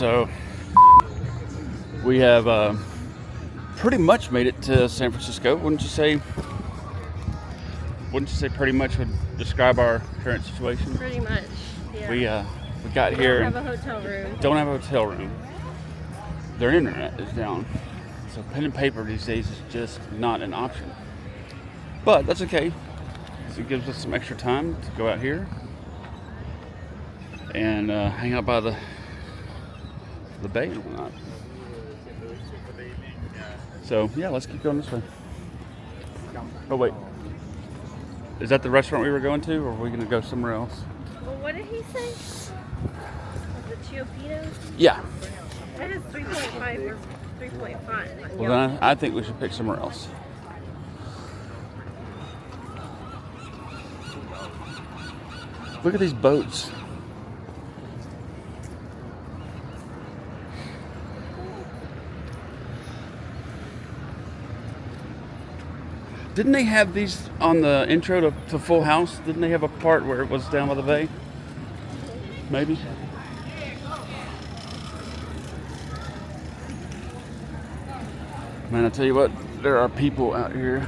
So we have pretty much made it to San Francisco. Wouldn't you say pretty much would describe our current situation? Pretty much, yeah. We got here. Don't have a hotel room. Don't have a hotel room. Their internet is down. So pen and paper these days is just not an option. But that's okay. It gives us some extra time to go out here and hang out by the bay and whatnot. So yeah, let's keep going this way. Oh wait, is that the restaurant we were going to, or are we going to go somewhere else? Well, what did he say? The Chiopitos? Yeah. That is 3.5 or 3.5. Well, then I think we should pick somewhere else. Look at these boats. Didn't they have these on the intro to Full House? Didn't they have a part where it was down by the bay? Maybe. Man, I tell you what, there are people out here,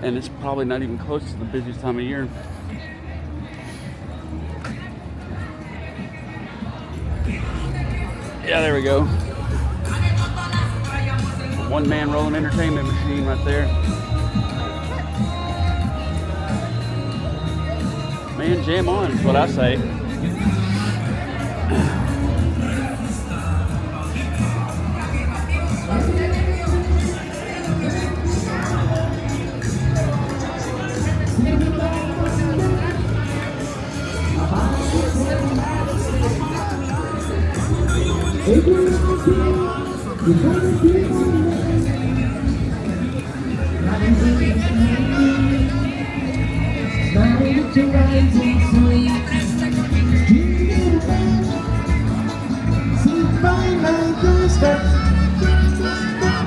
and it's probably not even close to the busiest time of year. Yeah, there we go. One man rolling entertainment machine right there. Man, jam on is what I say.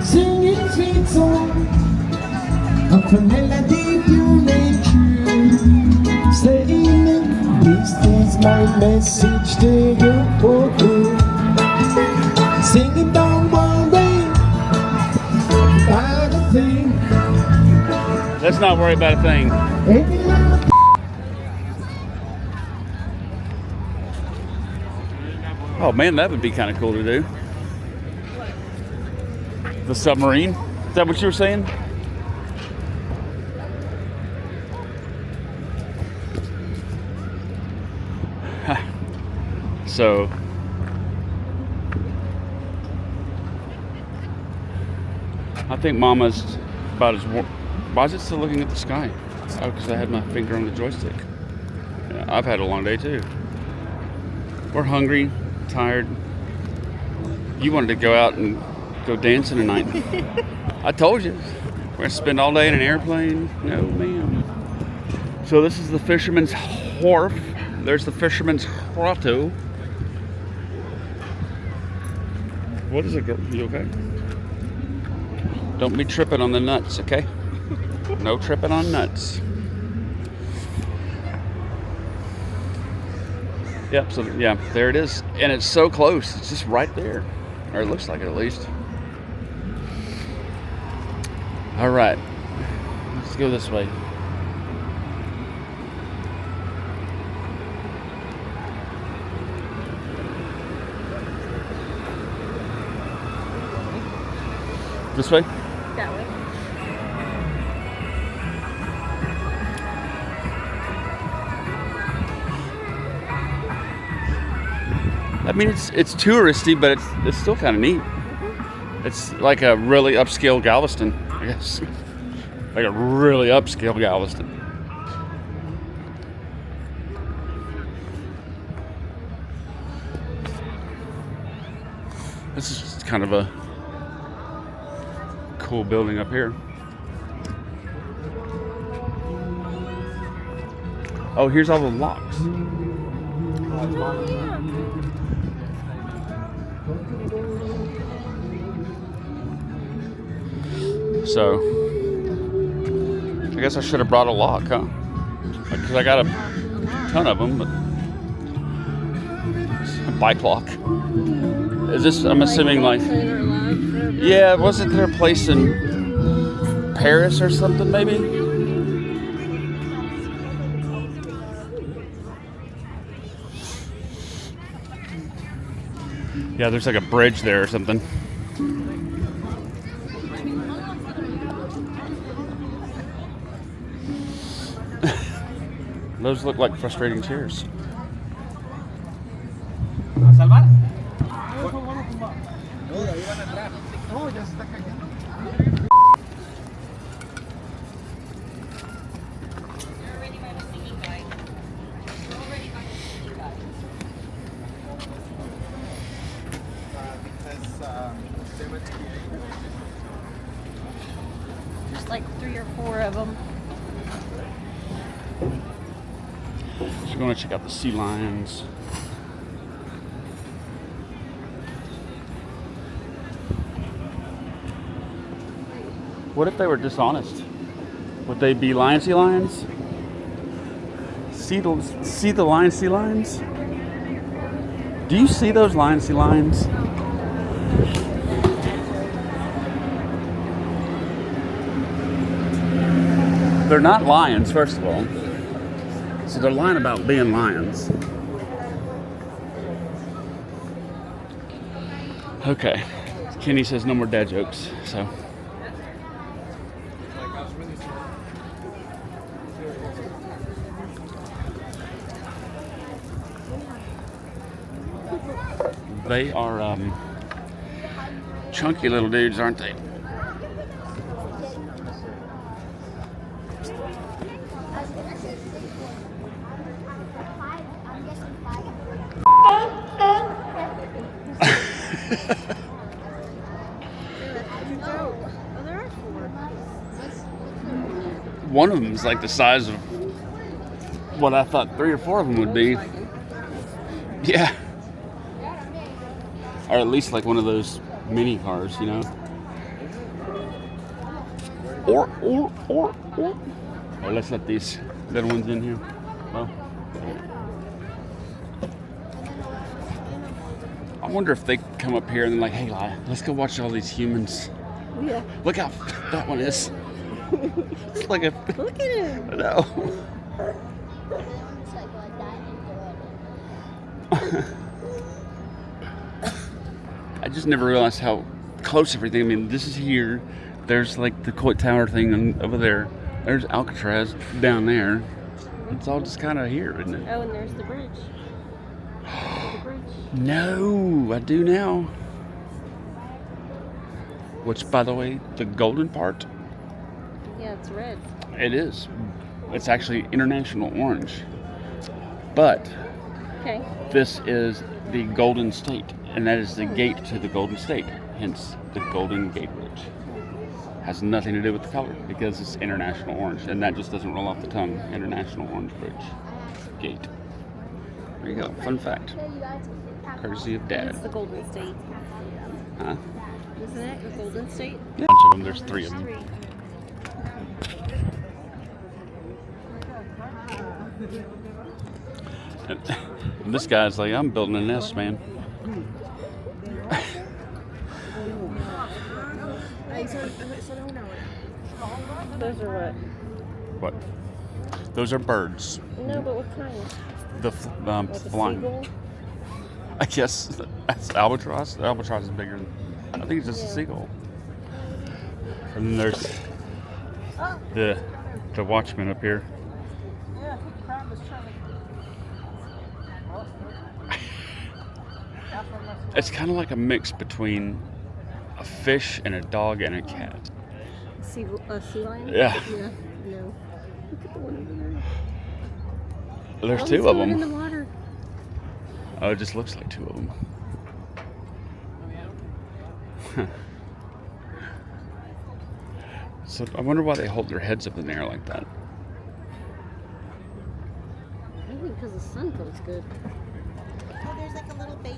Singing sweet song of a melody pure nature, saying this is my message to you, oh. Singing don't worry about a thing. Let's not worry about a thing. Oh man, that would be kind of cool to do. The submarine. Is that what you were saying? So I think Mama's about as warm. Why is it still looking at the sky? Oh, because I had my finger on the joystick. Yeah, I've had a long day too. We're hungry, tired. You wanted to go out and go dancing tonight. I told you. We're going to spend all day in an airplane. No, ma'am. So this is the Fisherman's Wharf. There's the Fisherman's Grotto. What is it? You okay? Don't be tripping on the nuts, okay? No tripping on nuts. Yep, so yeah, there it is. And it's so close. It's just right there. Or it looks like it at least. All right. Let's go this way. This way? That way. I mean, it's touristy, but it's still kind of neat. It's like a really upscale Galveston, I guess. Like a really upscale Galveston. This is just kind of a cool building up here. Oh, here's all the locks. So, I guess I should have brought a lock, huh? Because I got a ton of them, but a bike lock. Is this, I'm assuming, like, yeah, wasn't there a place in Paris or something, maybe? Yeah, there's like a bridge there or something. Those look like frustrating chairs. There's like 3 or 4 of them. Just going to check out the sea lions. What if they were dishonest? Would they be lion-sea lions? See the lion-sea lions? Do you see those lion-sea lions? They're not lions, first of all. So they're lying about being lions. Okay. Kenny says no more dad jokes, so. They are chunky little dudes, aren't they? One of them is like the size of what I thought 3 or 4 of them would be. Yeah. Or at least like one of those mini cars, you know? Or. Let's let these little ones in here. Well. I wonder if they come up here and they're like, hey, let's go watch all these humans. Yeah. Look how that one is. It's like a. Look at him. I know. I just never realized how close everything. I mean, this is here. There's like the Coit Tower thing over there. There's Alcatraz down there. It's all just kind of here, isn't it? Oh, and there's the bridge. The bridge. No, I do now. Which, by the way, the golden part. Yeah, it's red. It is. It's actually international orange. But Okay. this is the Golden State, and that is the gate to the Golden State. Hence, the Golden Gate Bridge. Has nothing to do with the color because it's international orange, and that just doesn't roll off the tongue. International Orange Bridge Gate. There you go. Fun fact. Courtesy of Dad. It's the Golden State. Huh? Isn't it the Golden State? Yeah. A bunch of them. There's 3 of them. 3. And this guy's like, I'm building a nest, man. Those are What? Those are birds. what? No, but what kind? The Like a flying. seagull? I guess that's albatross. The albatross is bigger than. I think it's just a seagull. And then there's the watchman up here. It's kind of like a mix between a fish and a dog and a cat. Sea lion? Yeah. Yeah. No. Look at the one over there. There's Oh, 2 he's of going in them. the water. Oh, it just looks like 2 of them. So I wonder why they hold their heads up in the air like that. Maybe because the sun feels good. Oh, there's like a little baby.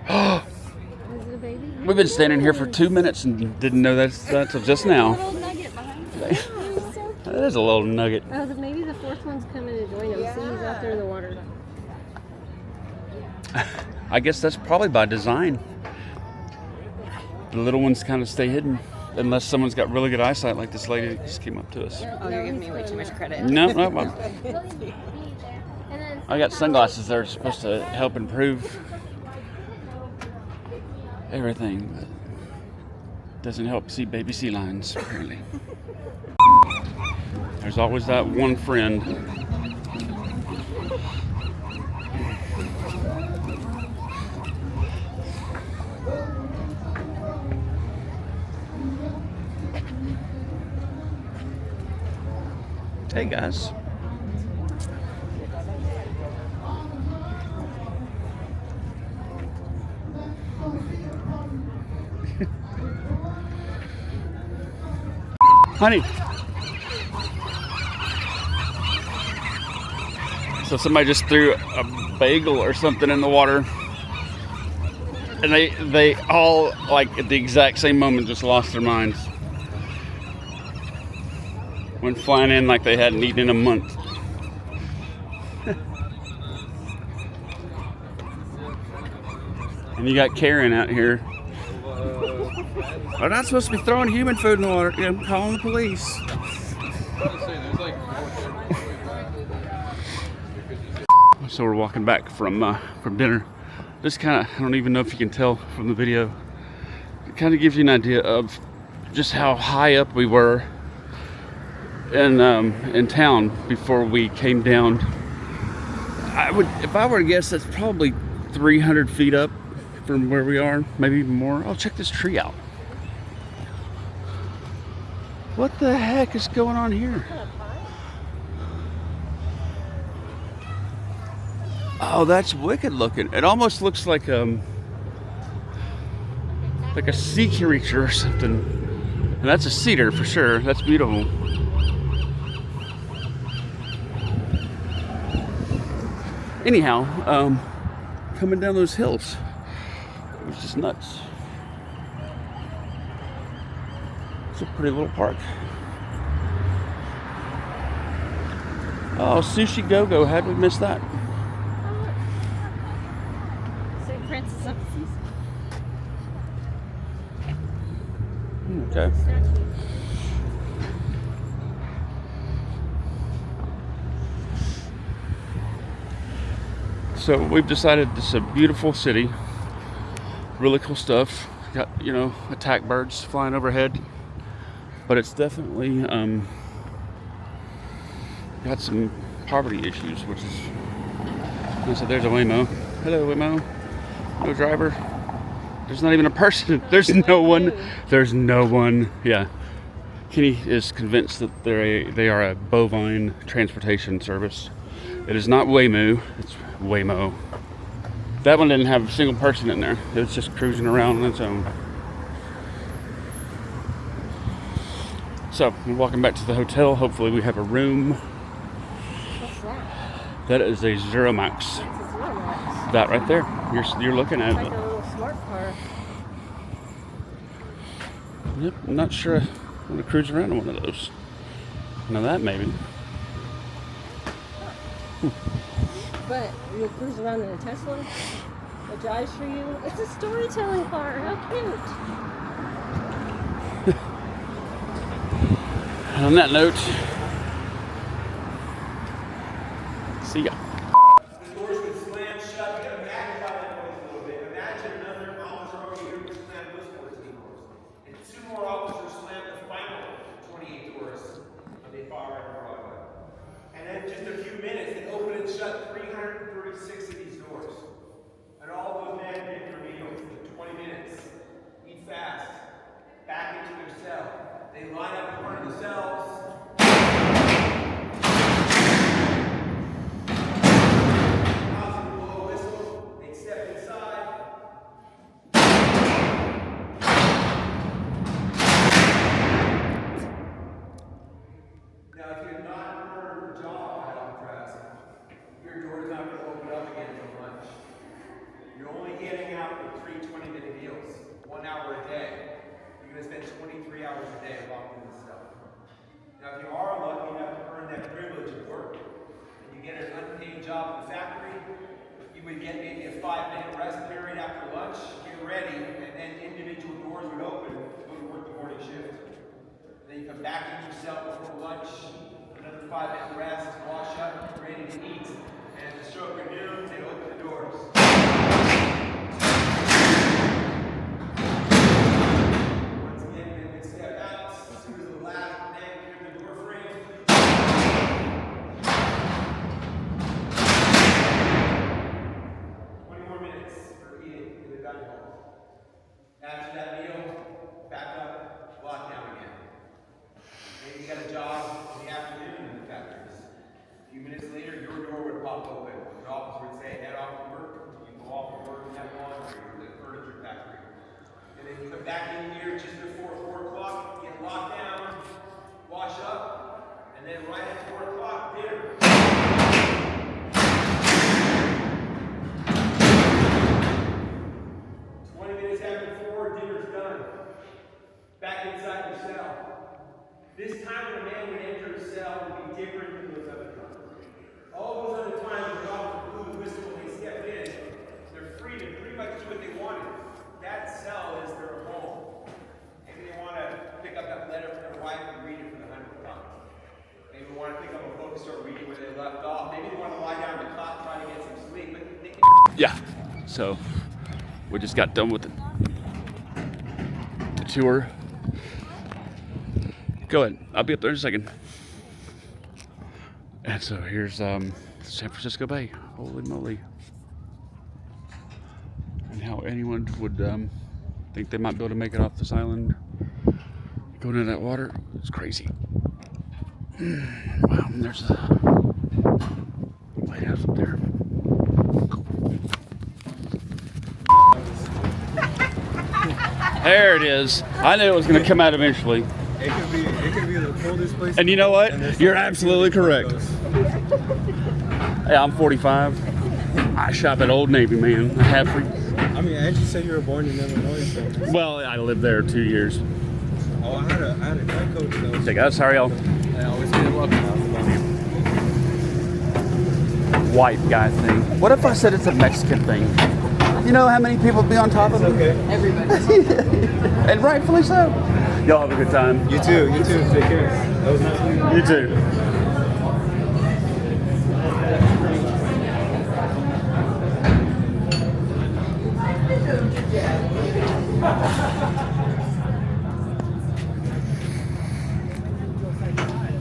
Is it a baby? We've been standing here for 2 minutes and didn't know that's just now. Little nugget behind you. That is a little nugget. Oh, maybe the 4th one's coming to join him. See, he's out there in the water. I guess that's probably by design. The little ones kind of stay hidden. Unless someone's got really good eyesight, like this lady that just came up to us. Oh, you're giving me way too much credit. No. I got sunglasses that are supposed to help improve everything, but doesn't help see baby sea lions, apparently. There's always that one friend. Hey guys. Honey. So somebody just threw a bagel or something in the water. And they all, like at the exact same moment, just lost their minds. Went flying in like they hadn't eaten in a month. And you got Karen out here. We're not supposed to be throwing human food in the water. I'm calling the police. So we're walking back from dinner. This kind of, I don't even know if you can tell from the video. It kind of gives you an idea of just how high up we were in town before we came down. If I were to guess, that's probably 300 feet up from where we are, maybe even more. Oh, check this tree out. What the heck is going on here? Oh, that's wicked looking. It almost looks like a sea creature or something. And that's a cedar for sure. That's beautiful. Anyhow, coming down those hills, it was just nuts. It's a pretty little park. Oh, Sushi Go-Go, how'd we miss that? St. Francis of Assisi. Okay. So we've decided this is a beautiful city. Really cool stuff. Got, attack birds flying overhead. But it's definitely got some poverty issues, which is... So there's a Waymo. Hello, Waymo. No driver. There's not even a person. There's no one. There's no one. Yeah. Kenny is convinced that they are a bovine transportation service. It is not Waymo. It's Waymo. That one didn't have a single person in there. It was just cruising around on its own. So we're walking back to the hotel. Hopefully we have a room. What's that? That is a Zero Max. It's a Zero Max. That right there. You're looking at It's like it. a little smart car. Yep. I'm not sure I want to cruise around in one of those. Now that maybe. But you'll cruise around in a Tesla that drives for you. It's a storytelling car. How cute. And on that note, see ya. The doors would slam shut. You gotta magnify that noise a little bit. Imagine another officer over here would slam those 14 doors. And two more officers slam the final 28 doors of the far right of Broadway. And then just a few minutes, they open and shut 336 of these doors. And all those men get their meals in 20 minutes. Eat fast. Back into their cell. They line up in front of the cells. Blow a whistle. They step inside. Now, if you're not murdered or jaw at Alcatraz, your door is not going to open up again until lunch. You're only getting out with 3 20-minute meals, 1 hour a day. You're going to spend 23 hours a day locked in the cell. Now, if you are lucky enough to earn that privilege of work, and you get an unpaid job in the factory, you would get maybe a 5-minute rest period after lunch, get ready, and then individual doors would open, go to work the morning shift. Then you come back into your cell before lunch, another 5-minute rest, wash up, get ready to eat. And at the stroke of noon, they open the doors. Once again, they would step out as soon as the last man cleared the door frame. 20 more minutes for eating in the dining hall. After that meal, back up, lock down again. Maybe you got a job in the afternoon in the factories. A few minutes later, your door would pop open. The officer would say, head off to work. You go off to work in that laundry or the furniture factory. And then you come back in here just before 4 o'clock, get locked down, wash up, and then right at 4 o'clock, dinner. 20 minutes after 4, dinner's done. Back inside your cell. This time when a man would enter a cell would be different than those other times. All those other times when officers blew the whistle when they stepped in, they're free to pretty much do what they wanted. That cell is their home. Maybe they want to pick up that letter from their wife and read it for the 100th time. Maybe they want to pick up a book and start reading where they left off. Maybe they want to lie down on the cot and try to get some sleep, but they can. Yeah. So we just got done with the tour. Go ahead. I'll be up there in a second. And so here's San Francisco Bay. Holy moly. And how anyone would think they might be able to make it off this island. Going into that water. It's crazy. Wow. And there's a lighthouse up there. There it is. I knew it was going to come out eventually. It could be the coldest place. And you know what? You're absolutely correct. Hey, I'm 45. I shop at Old Navy, man. I have for. I mean, and you said you were born in Illinois, so. Well, I lived there 2 years. Oh, I had a night coach though. Hey guys, how are y'all? I always get welcome. White guy thing. What if I said it's a Mexican thing? You know how many people would be on top of it? Okay. And rightfully so. Y'all have a good time. You too. Take care. That was nice meeting you. You too.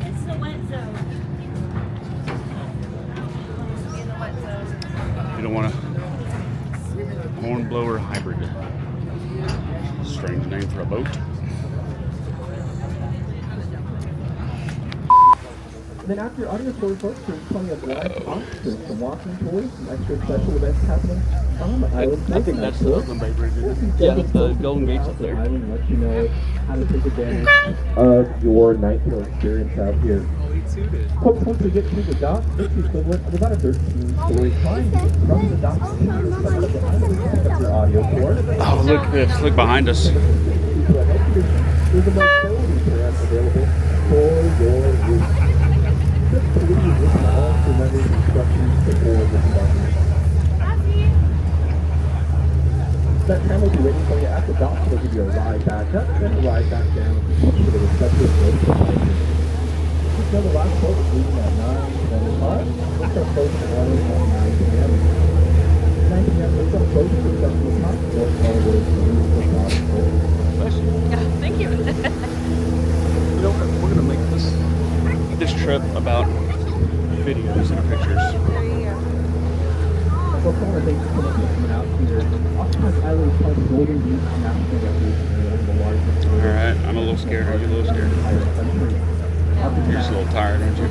It's the wet zone. In the wet zone. You don't want a hornblower hybrid. Strange name for a boat. Then after your audio tour, folks, there's plenty of live talks, there's some walking tours, some extra special events happening on the island. I think that's the Oakland Bay Bridge. Yeah, that's the Golden Gate's up there. Island, let you know how to take advantage of your night tour experience out here. Folks, once we get to the dock, it's the equivalent of about a 13-story climb from the dock to the side of the island. Pick up your audio tour. Oh, look at this. Look behind us. There's a mobility pass available for your use. Just please listen to all remember the instructions before disembarking. That time will be waiting for you at the dock. They'll give you a ride back up, then a ride back down to the respective boats behind you. Just know the last boat is leaving at 9:25. We'll start closing the water at 9 p.m. 9 p.m. we'll start closing the reception time for all those who will not hold. Yeah, thank you. You know, we're gonna make this trip about videos and pictures. There you go. Well, some of the things that coming out here. Oftentimes, Island is called Golden Beach National Recreation, the largest. All right, I'm a little scared. Are you a little scared? You're just a little tired, aren't you?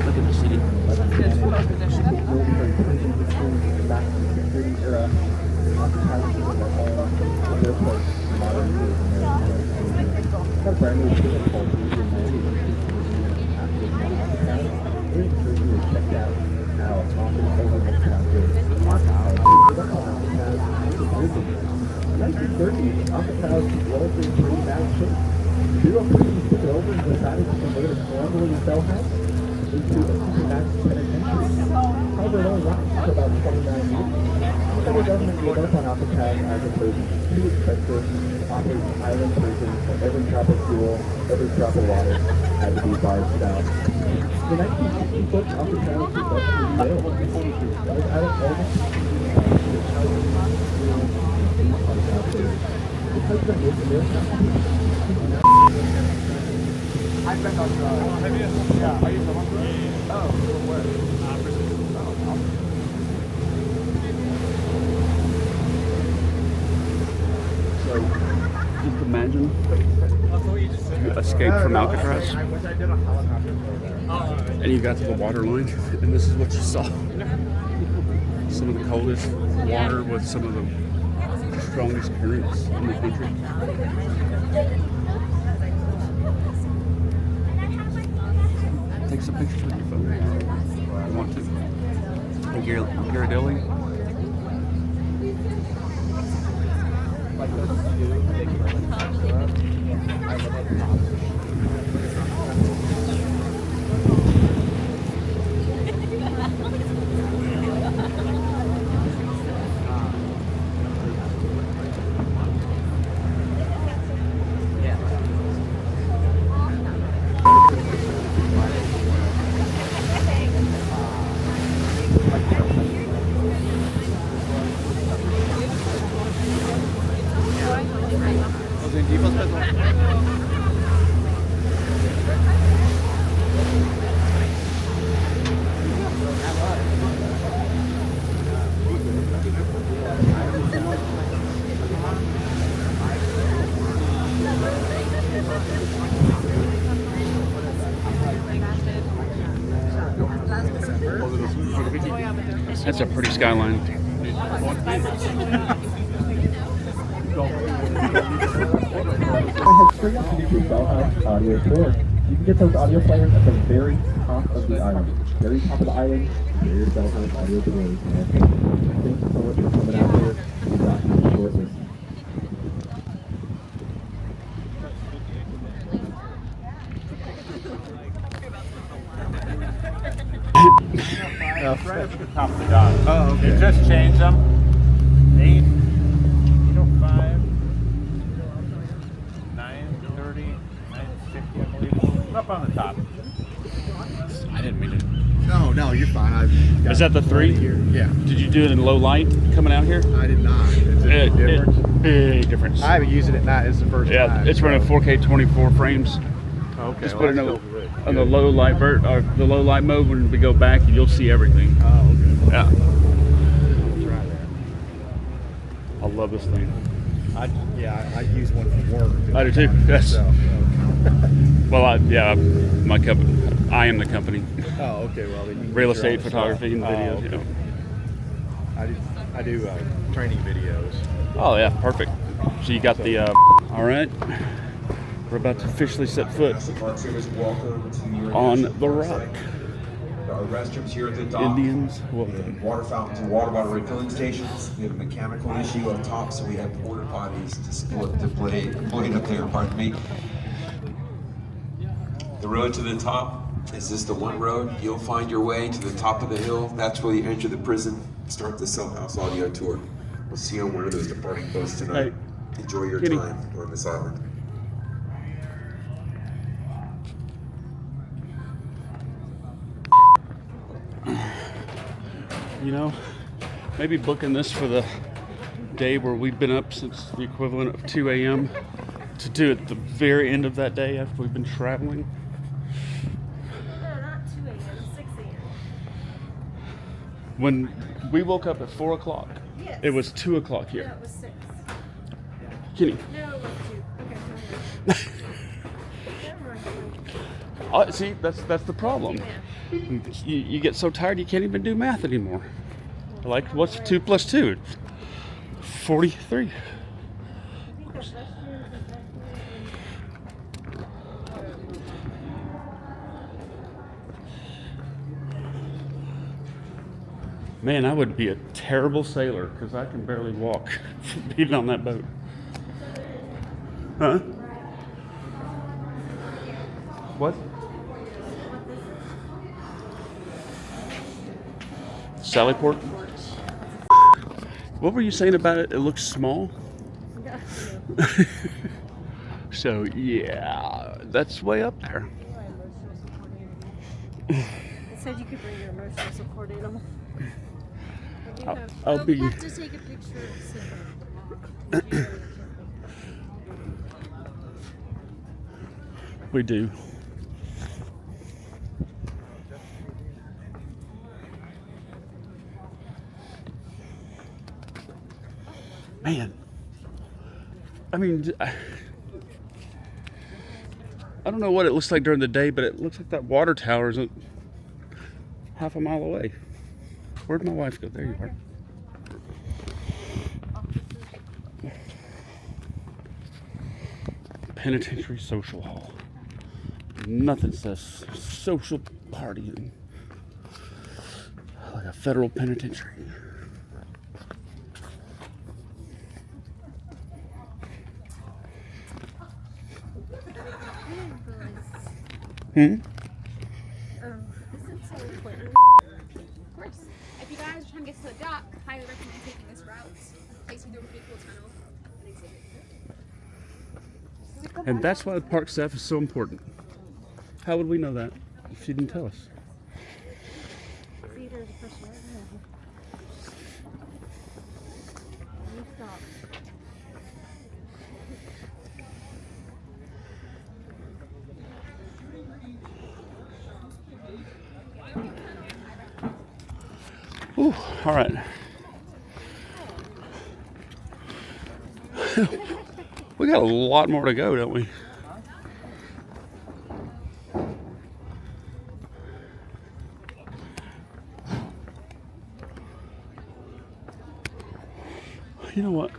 Look at the city. Alcatraz was pretty bad shape. into a supermax penitentiary. However, it only lasts for about 29 years. The federal government gave up on Alcatraz as a prison. Too expensive. Offers island prisons for every drop of fuel, every drop of water had to be barged out. The 1966 Alcatraz was successfully built. That was out of almost because of this America. I've been on have you? Yeah, are you from Oh, from where? So, just imagine you escaped from Alcatraz and you got to the water line, and this is what you saw. Some of the coldest water with some of the strongest currents in the country. Take some pictures with your phone. You want to? Hey, Ghirardelli. That's a pretty skyline. I head straight up to the Bell House audio tour. You can get those audio players at the very top of the island. Very top of the island, there's Bell House audio tours, man. Thank you so much for coming out here. We'll be back shortly. Right up at the top of the dock. Oh, okay. You just change them. 8:05, 9:30, 9:50, I believe. Up on the top. I didn't mean to. No, you're fine. Is that the 3? Yeah. Did you do it in low light coming out here? I did not. Is it a big difference? Big difference. I haven't used it at night. It's the first time. Yeah, it's running 4K 24 frames. Okay. Just put it on the low light the low light mode. When we go back, you'll see everything. Oh, okay. Yeah. I'll try that. I love this thing. I use one for work. I do too. Yes. So, Well, my company. I am the company. oh, okay. Well, then you can Real get your estate, own photography, and stuff. videos. Oh, You know. okay. I do training videos. Oh yeah, perfect. So you got the. All right. We're about to officially set foot on the rock. There are restrooms here at the dock. Indians, welcome. And water fountains and water bottle refilling stations. We have a mechanical issue up top, so we have porta potties deployed up there. Pardon me. The road to the top is just the one road. You'll find your way to the top of the hill. That's where you enter the prison. Start the Cell House audio tour. We'll see you on one of those departing boats tonight. Hey, Enjoy your Kenny. time on this island. You know, maybe booking this for the day where we've been up since the equivalent of 2 a.m. to do it at the very end of that day after we've been traveling. No, not 2 a.m., 6 a.m. When we woke up at 4 o'clock, Yes. it was 2 o'clock No, here. it was 6. Kenny, No, it was 2. Okay, never mind. see, that's the problem. You get so tired you can't even do math anymore. Like, what's 2 plus 2? 43. Man, I would be a terrible sailor because I can barely walk from being on that boat. Huh? What? Sally Port. What were you saying about it? It looks small. Yeah. So yeah, that's way up there. It said you could bring your emotional support animal. I'll be. have to take a picture of Simba. We do. Man, I mean, I don't know what it looks like during the day, but it looks like that water tower is half a mile away. Where'd my wife go? There you are. Penitentiary Social Hall. Nothing says social partying like a federal penitentiary. Hmm? This is so important. Of course. If you guys are trying to get to the dock, highly recommend taking this route. Takes you through a pretty cool tunnel and exhibit. And that's why the park staff is so important. How would we know that if she didn't tell us? See, there's a person right there. You stop. Ooh, all right. We got a lot more to go, don't we? You know what?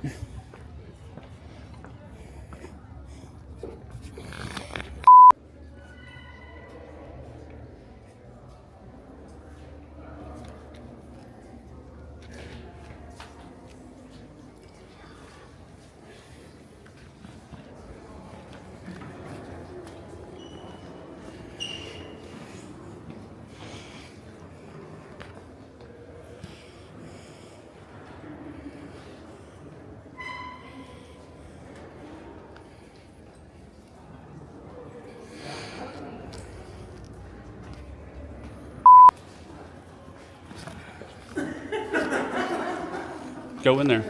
Go in there.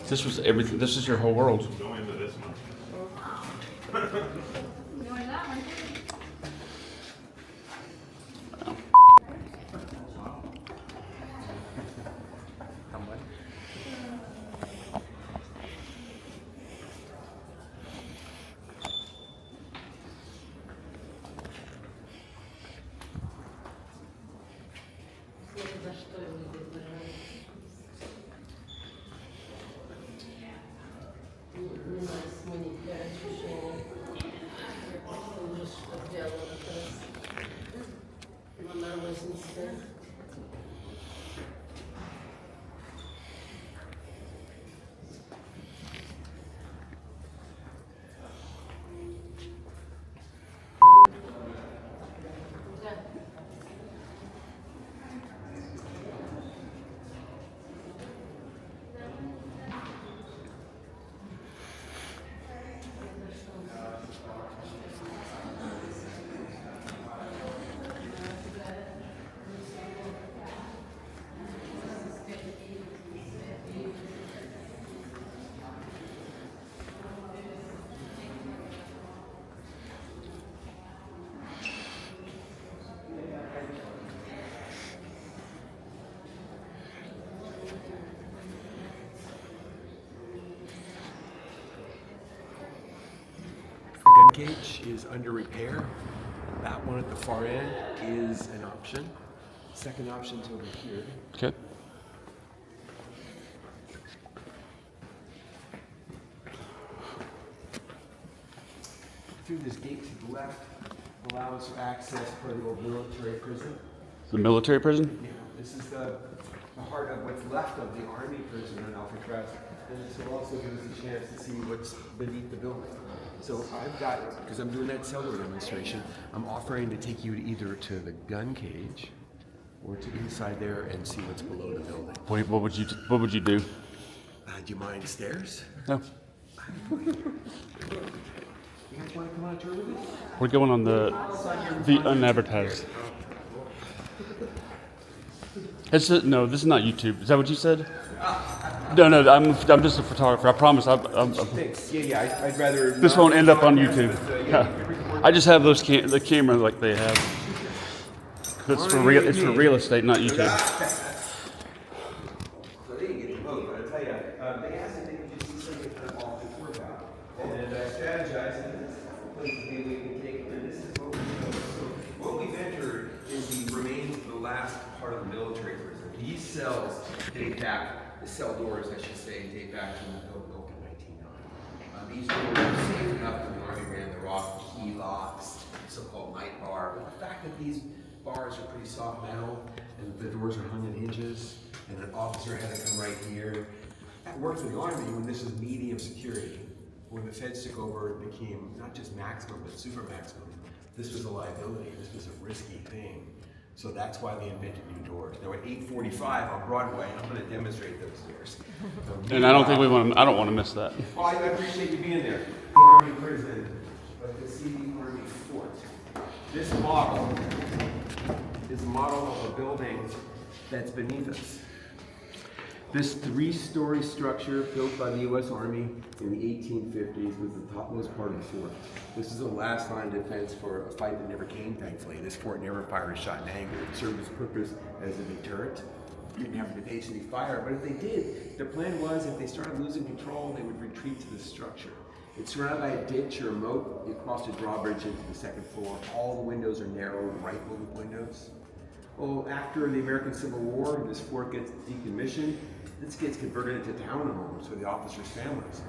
This was everything. This is your whole world. Go into this one. Gun cage is under repair. That one at the far end is an option. Second option's over here. Okay. Through this gate to the left allows access for the old military prison. The military prison? Yeah, this is the the heart of what's left of the Army prison on Alcatraz. And this will also give us a chance to see what's beneath the building. So I've got, because I'm doing that cellar demonstration, I'm offering to take you either to the gun cage or to inside there and see what's below the building. What would you do? Do you mind stairs? No. You guys want to come on a tour with us? We're going on the unadvertised. No, this is not YouTube. Is that what you said? No, I'm just a photographer. I promise. Thanks. Yeah. I'd rather. This won't end up on YouTube. I just have the camera like they have. It's for real estate, not YouTube. So they get the vote, but I tell you, they asked if they could just see something kind of all this work out. And I strategized, and this is a couple places maybe we can take, and this is what we do. So what we've entered is the remains of the last part of the military prison. These cells date back, the cell doors, I should say, date back to the built in 1909. These doors are safe enough that the Army ran the rock key locks, so-called night bar. But the fact that these bars are pretty soft metal, and the doors are hung in hinges, and an officer had to come right here. That worked in the Army when this was medium security. When the feds took over, it became not just maximum, but super maximum. This was a liability. This was a risky thing. So that's why they invented new doors. Now at 8:45 on Broadway, I'm going to demonstrate those doors. And I don't want to miss that. Well, I appreciate you being there. The Army prison, but to see the Army fort. This model is a model of a building that's beneath us. This 3-story structure built by the U.S. Army in the 1850s was the topmost part of the fort. This is the last line of defense for a fight that never came, thankfully. This fort never fired a shot in anger. It served its purpose as a deterrent. Didn't have to face any fire, but if they did, their plan was if they started losing control, they would retreat to the structure. It's surrounded by a ditch or a moat. You cross a drawbridge into the second floor. All the windows are narrow, right-wing windows. Well, after the American Civil War, this fort gets decommissioned. This gets converted into townhomes for the officers' families.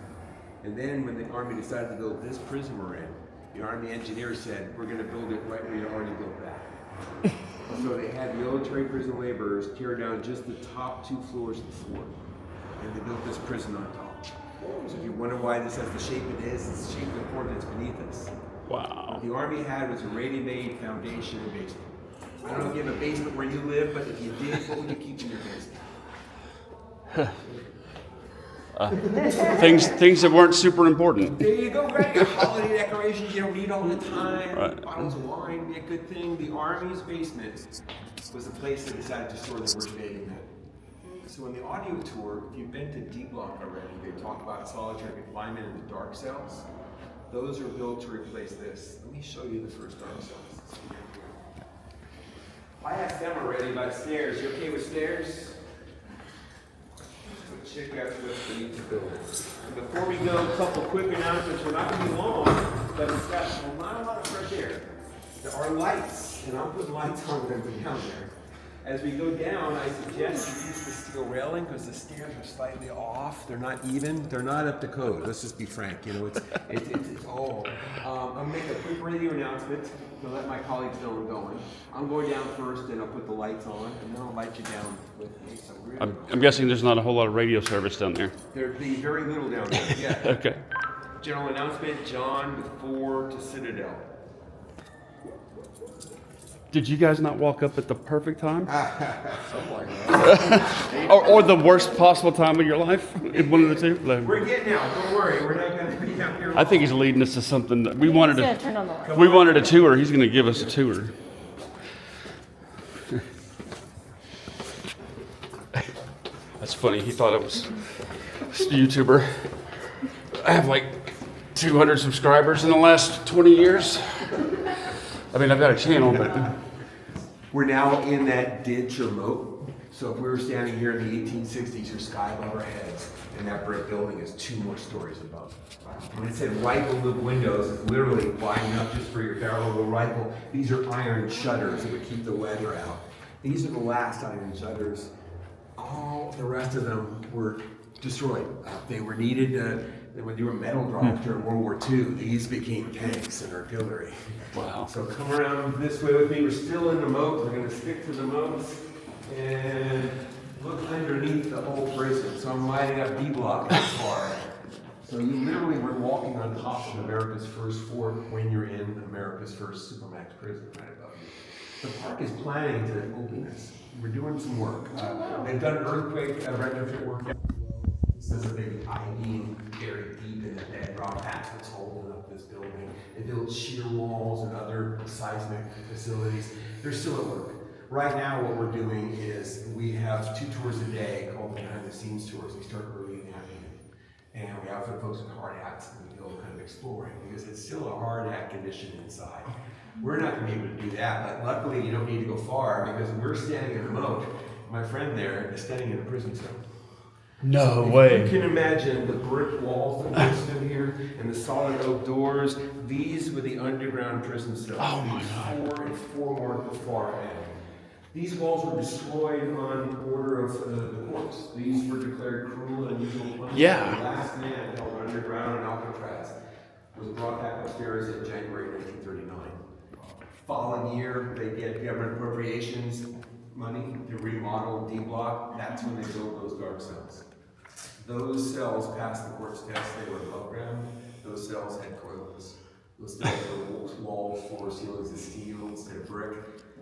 And then when the Army decided to build this prison we're in, the Army engineers said, we're going to build it right where you already built that. So they had military prison laborers tear down just the top 2 floors of the fort. And they built this prison on top. So if you wonder why this has the shape it is, it's the shape of the fort that's beneath us. Wow. What the Army had was a ready-made foundation and basement. I don't know if you have a basement where you live, but if you did, what would you keep in your basement? Things that weren't super important. There you go, right? Holiday decorations you don't need all the time. Right. Bottles of wine would be a good thing. The Army's basement was the place they decided to store the worst bathing men. So in the audio tour, if you've been to D Block already, they talk about solitary confinement in the dark cells. Those are built to replace this. Let me show you the first dark cells. I asked them already about stairs. You okay with stairs? Check out what's beneath the building. And before we go, a couple quick announcements. We're not going to be long, but it's got not a lot of fresh air. There are lights, and I'll put lights on when we're down there. As we go down, I suggest you use the steel railing because the stairs are slightly off. They're not even. They're not up to code. Let's just be frank. You know, it's all. I'm gonna make a quick radio announcement to let my colleagues know I'm going. I'm going down first, and I'll put the lights on, and then I'll light you down with me. So I'm guessing there's not a whole lot of radio service down there. There'd be very little down there. Yeah. Okay. General announcement: John with 4 to Citadel. Did you guys not walk up at the perfect time? Something or the worst possible time of your life? One of the two? We're getting out. Don't worry. We're not going to be out here. I think he's leading us to something that we He's wanted gonna to. turn on the light. We wanted a tour. He's going to give us a tour. That's funny. He thought it was a YouTuber. I have like 200 subscribers in the last 20 years. I mean, I've got a channel, but We're now in that ditch or moat. So if we were standing here in the 1860s, your sky above our heads, and that brick building is 2 more stories above. When it said rifle loop windows, it's literally wide enough just for your barrel of a rifle. These are iron shutters that would keep the weather out. These are the last iron shutters. All the rest of them were destroyed. They were needed when you were metal dropped during World War II. These became tanks and artillery. wow. So come around this way with me. We're still in the moat. We're going to stick to the moat. And look underneath the whole prison. So I'm lighting up D block that far. So you literally were walking on top of America's first fort when you're in America's first Supermax prison right above you. The park is planning to open this. We're doing some work. They've done earthquake retrofit work. This is a big I-beam buried deep in the bedrock. That's what's holding up this building. They built shear walls and other seismic facilities. They're still at work. Right now what we're doing is we have 2 tours a day called behind the scenes tours. We start early in the afternoon. And we outfit folks with hard hats and we go kind of exploring because it's still a hard hat condition inside. We're not going to be able to do that, but luckily you don't need to go far because we're standing in the moat. My friend there is standing in a prison cell. No way. You can imagine the brick walls that we stood here and the solid oak doors. These were the underground prison cells. Oh my God. 4 and 4 more at the far end. These walls were destroyed on order of the courts. These were declared cruel and unusual punishment. Yeah. The last man held underground in Alcatraz was brought back upstairs in January 1939. Following year, they get government appropriations money to remodel D block. That's when they built those dark cells. Those cells passed the court's test. They were above ground. Those cells had toilets. Those cells were walls, floor, ceilings of steel instead of brick.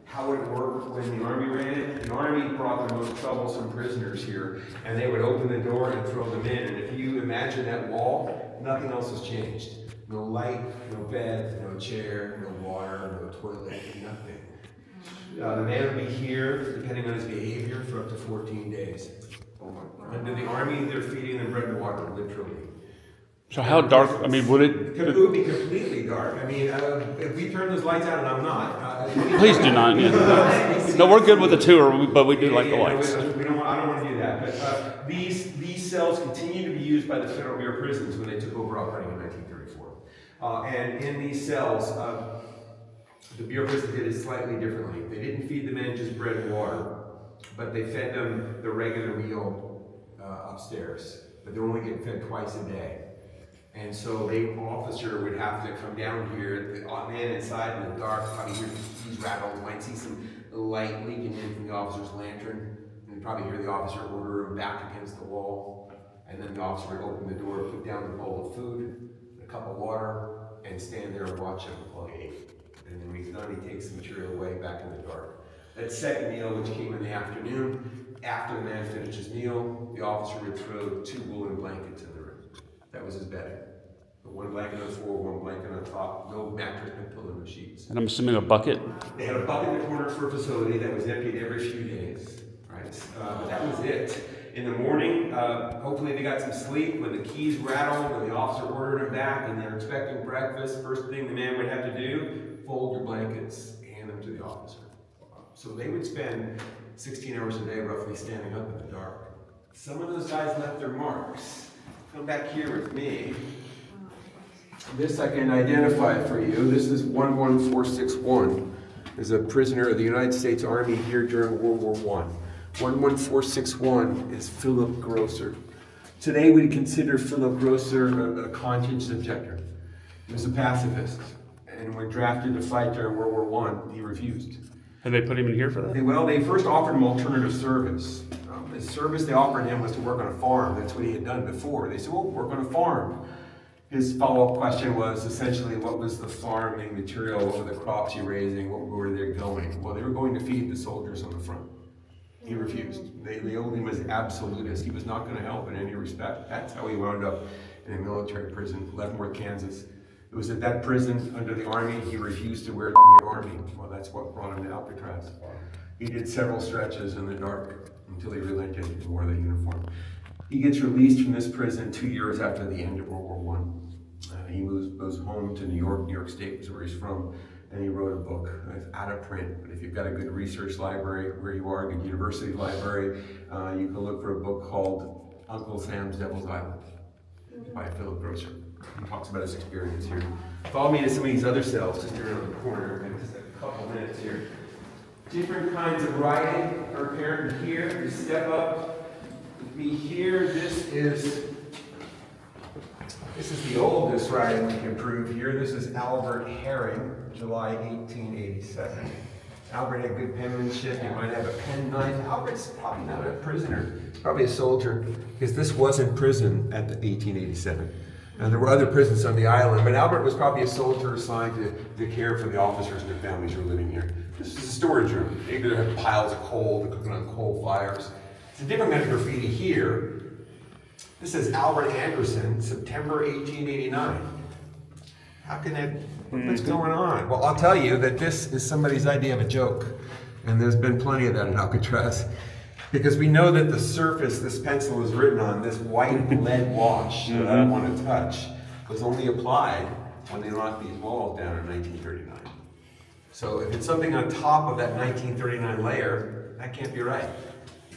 How would it work when the Army ran it? The Army brought the most troublesome prisoners here, and they would open the door and throw them in. And if you imagine that wall, nothing else has changed. No light, no bed, no chair, no water, no toilet, nothing. The man would be here, depending on his behavior, for up to 14 days. Under the Army, they're feeding them bread and water, literally. So how dark, I mean, would it? It would be completely dark. I mean, if we turn those lights out, and I'm not. Please do not. Yeah. No, we're good with the tour, but we do like the lights. I don't want to do that. But these cells continue to be used by the Federal Bureau of Prisons when they took over operating in 1934. And in these cells, the Bureau of Prisons did it slightly differently. They didn't feed the men just bread and water, but they fed them the regular meal upstairs. But they're only getting fed twice a day. And so the officer would have to come down here, the man inside in the dark, probably hear these rattles, might see some light leaking in from the officer's lantern, and you'd probably hear the officer order him back against the wall, and then the officer would open the door, put down the bowl of food, a cup of water, and stand there and watch him while he ate. And then when he's done, he takes the material away back in the dark. That second meal, which came in the afternoon, after the man finished his meal, the officer would throw 2 woolen blankets in the room. That was his bedding. One blanket on the floor, one blanket on top, no mattress, no pillow, no sheets. And I'm assuming a bucket? They had a bucket in the corner for a facility that was emptied every few days, right? But that was it. In the morning, hopefully they got some sleep. When the keys rattled, when the officer ordered them back and they're expecting breakfast, first thing the man would have to do, fold your blankets, hand them to the officer. So they would spend 16 hours a day roughly standing up in the dark. Some of those guys left their marks. Come back here with me. This I can identify for you. This is 11461. There's a prisoner of the United States Army here during World War I. 11461 is Philip Grosser. Today we consider Philip Grosser a conscience objector. He was a pacifist, and when drafted to fight during World War I, he refused. And they put him in here for that? Well, they first offered him alternative service. The service they offered him was to work on a farm. That's what he had done before. They said, well, work on a farm. His follow-up question was essentially, what was the farming material? What were the crops you're raising? What were they going? Well, they were going to feed the soldiers on the front. He refused. They owned him as absolutist. He was not going to help in any respect. That's how he wound up in a military prison, Leavenworth, Kansas. It was at that prison under the Army, he refused to wear the Army. Well, that's what brought him to Alcatraz. He did several stretches in the dark until he relented and wore the uniform. He gets released from this prison 2 years after the end of World War I. He goes home to New York State is where he's from, and he wrote a book. It's out of print, but if you've got a good research library where you are, a good university library, you can look for a book called Uncle Sam's Devil's Island by Philip Grosser. He talks about his experience here. Follow me to some of these other cells just around the corner in just a couple minutes here. Different kinds of writing are apparent here. You step up with me here. This is the oldest writing we can prove here. This is Albert Herring, July 1887. Albert had good penmanship. He might have a penknife. Albert's probably not a prisoner. He's probably a soldier, because this wasn't prison at the 1887. And there were other prisons on the island, but Albert was probably a soldier assigned to care for the officers and their families who were living here. This is a storage room. They either have piles of coal, they're cooking on coal fires. It's a different kind of graffiti here. This says Albert Anderson, September 1889. How can that, what's going on? Well, I'll tell you that this is somebody's idea of a joke. And there's been plenty of that in Alcatraz. Because we know that the surface this pencil was written on, this white lead wash that I don't want to touch, was only applied when they knocked these walls down in 1939. So if it's something on top of that 1939 layer, that can't be right.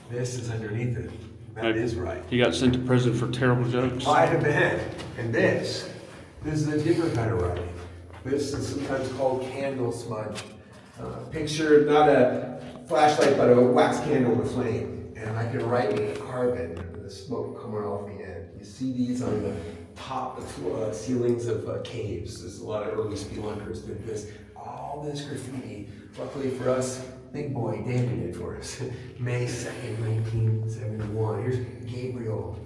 This is underneath it. That is right. He got sent to prison for terrible jokes. Might have been. And this is a different kind of writing. This is sometimes called candle smudge. Picture not a flashlight, but a wax candle with flame. And I can write with carbon, the smoke coming off the end. You see these on the top of ceilings of caves. There's a lot of early spelunkers did this. All this graffiti, luckily for us, big boy David did for us. May 2nd, 1971. Here's Gabriel,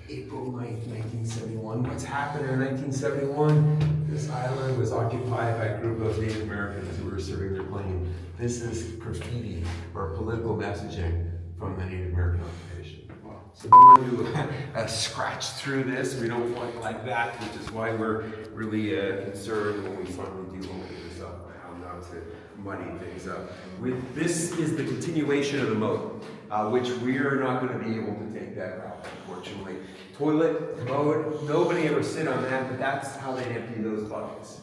April 9th, 1971. What's happened in 1971? This island was occupied by a group of Native Americans who were serving their claim. This is graffiti or political messaging from the Native American occupation. So no one who scratched through this, we don't want it like that, which is why we're really concerned when we finally do open this up, how not to muddy things up. This is the continuation of the moat, which we're not going to be able to take that route, unfortunately. Toilet, mode, nobody ever sit on that, but that's how they empty those buckets.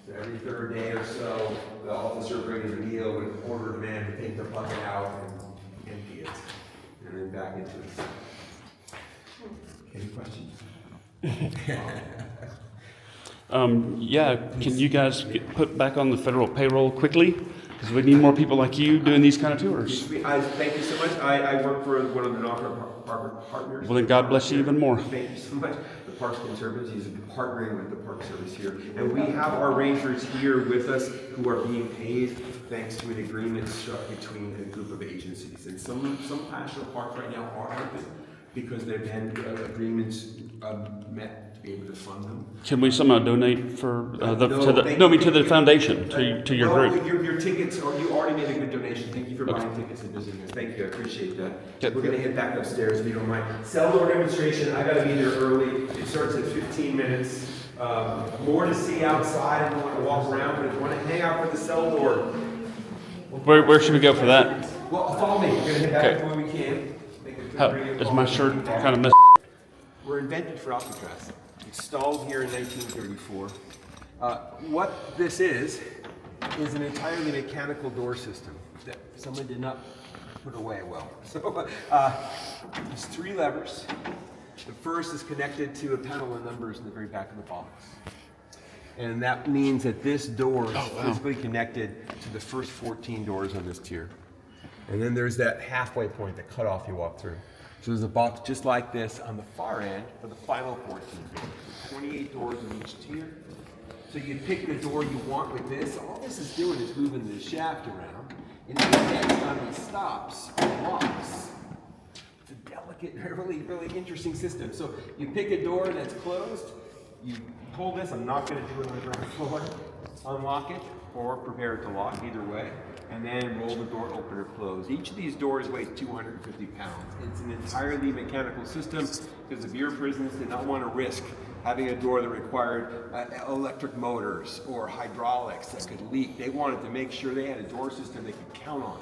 So every third day or so, the officer bringing the meal would order the man to take the bucket out and empty it, and then back into it. Any questions? Yeah, can you guys get put back on the federal payroll quickly? Because we need more people like you doing these kind of tours. Thank you so much. I work for one of the nonprofit partners. Well, then God bless you even more. Thank you so much. The Parks Conservancy is partnering with the Park Service here. And we have our rangers here with us who are being paid thanks to an agreement struck between a group of agencies. And some national parks right now are open because they've had agreements met to be able to fund them. Can we somehow donate for to the foundation, to your group? Your tickets, you already made a good donation. Thank you for buying tickets and visiting us. Thank you, I appreciate that. We're going to head back upstairs if you don't mind. Cell door demonstration, I got to be there early. It starts at 15 minutes. More to see outside. I don't want to walk around, but if you want to hang out for the cell door. Where should we go for that? Well, follow me. We're going to head back where we can. Is my shirt kind of messed? Were invented for Alcatraz. Installed here in 1934. What this is an entirely mechanical door system that someone did not put away well. So there's 3 levers. The first is connected to a panel of numbers in the very back of the box. And that means that this door is physically connected to the first 14 doors on this tier. And then there's that halfway point, the cutoff you walk through. So there's a box just like this on the far end for the final 14 doors. 28 doors in each tier. So you pick the door you want with this. All this is doing is moving the shaft around. And then next time it stops, it locks. It's a delicate, really, really interesting system. So you pick a door that's closed. You pull this. I'm not going to do it on the ground floor. Unlock it or prepare it to lock, either way. And then roll the door open or close. Each of these doors weighs 250 pounds. It's an entirely mechanical system because the Bureau of Prisons did not want to risk having a door that required electric motors or hydraulics that could leak. They wanted to make sure they had a door system they could count on.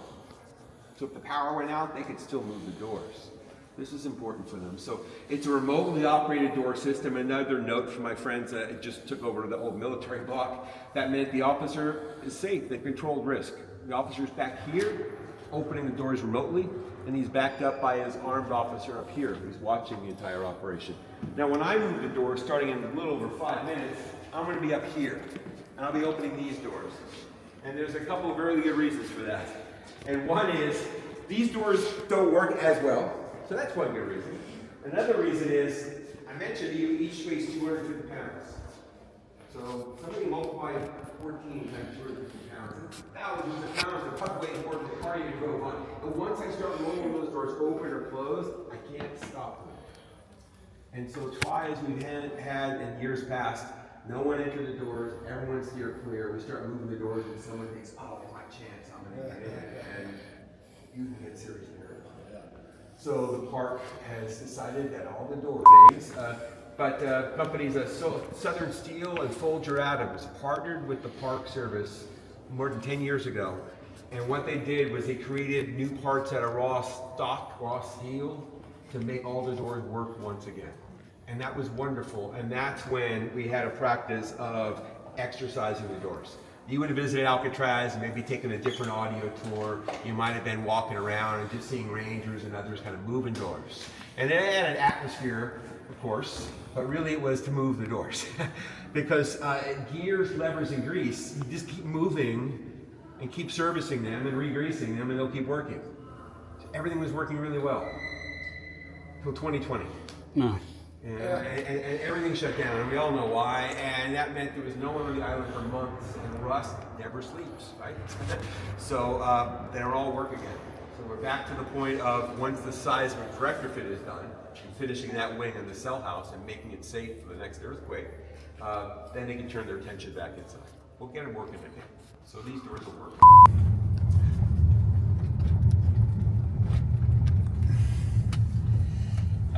So if the power went out, they could still move the doors. This is important for them. So it's a remotely operated door system. Another note from my friends that just took over the old military block. That meant the officer is safe. They controlled risk. The officer's back here, opening the doors remotely, and he's backed up by his armed officer up here who's watching the entire operation. Now when I move the doors, starting in a little over 5 minutes, I'm going to be up here, and I'll be opening these doors. And there's a couple of really good reasons for that. And one is, these doors don't work as well. So that's one good reason. Another reason is, I mentioned each weighs 250 pounds. So somebody multiply 14 times 250 pounds. thousands of pounds of puck weight more than the car you drove on. And once I start rolling those doors open or closed, I can't stop them. And so try as we've had in years past, no one entered the doors, everyone steered clear. We start moving the doors and someone thinks, oh, it's my chance, I'm gonna get in. And you can get seriously hurt. So the park has decided that all the door things, but companies Southern Steel and Folger Adams partnered with the Park Service more than 10 years ago. And what they did was they created new parts out of raw steel to make all the doors work once again. And that was wonderful. And that's when we had a practice of exercising the doors. You would have visited Alcatraz and maybe taken a different audio tour. You might have been walking around and just seeing rangers and others kind of moving doors. And it had an atmosphere, of course, but really it was to move the doors. Because gears, levers, and grease, you just keep moving and keep servicing them and re-greasing them and they'll keep working. So everything was working really well. Until 2020. No. And everything shut down, and we all know why, and that meant there was no one on the island for months, and rust never sleeps, right? So they're all work again. So we're back to the point of once the seismic retrofit is done, and finishing that wing in the cell house and making it safe for the next earthquake, then they can turn their attention back inside. We'll get them working again. So these doors will work.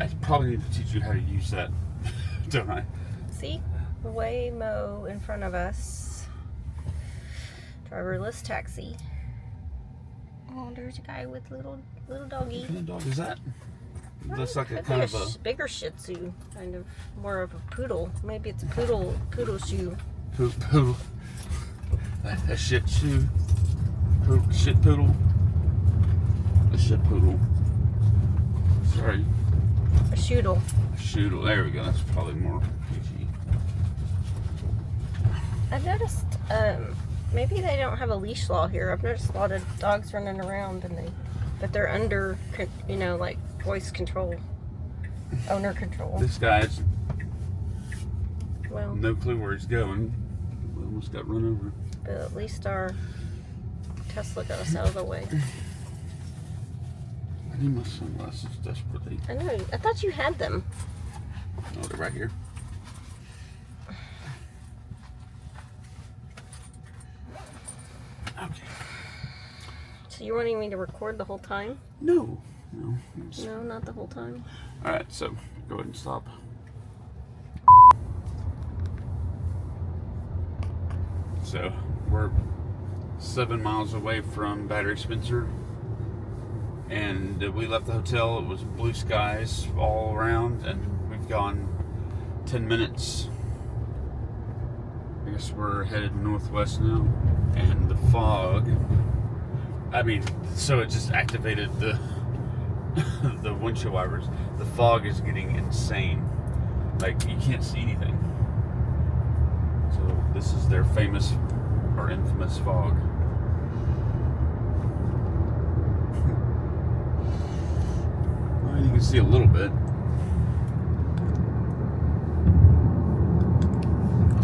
I probably need to teach you how to use that, don't I? See? Waymo in front of us. Driverless taxi. Oh, there's a guy with little doggy. What kind of dog is that? Looks like a Could kind be of a bigger Shih Tzu, kind of more of a poodle. Maybe it's a poodle shoe. poodle. A shit shoe. Shit poodle. A shit poodle. Sorry. A shoodle. Shoodle. There we go. That's probably more PG. I've noticed, maybe they don't have a leash law here. I've noticed a lot of dogs running around but they're under, like voice control, owner control. This guy's Well, no clue where he's going. We almost got run over. but at least our Tesla got us out of the way. I need my sunglasses desperately. I know. I thought you had them. Oh, they're right here. Okay. So you're wanting me to record the whole time? No. No, not the whole time. All right, so go ahead and stop. So we're 7 miles away from Battery Spencer, and we left the hotel. It was blue skies all around, and we've gone 10 minutes. I guess we're headed northwest now, and the fog. I mean, so it just activated the the windshield wipers. The fog is getting insane. Like, you can't see anything. So this is their famous or infamous fog. Well, you can see a little bit.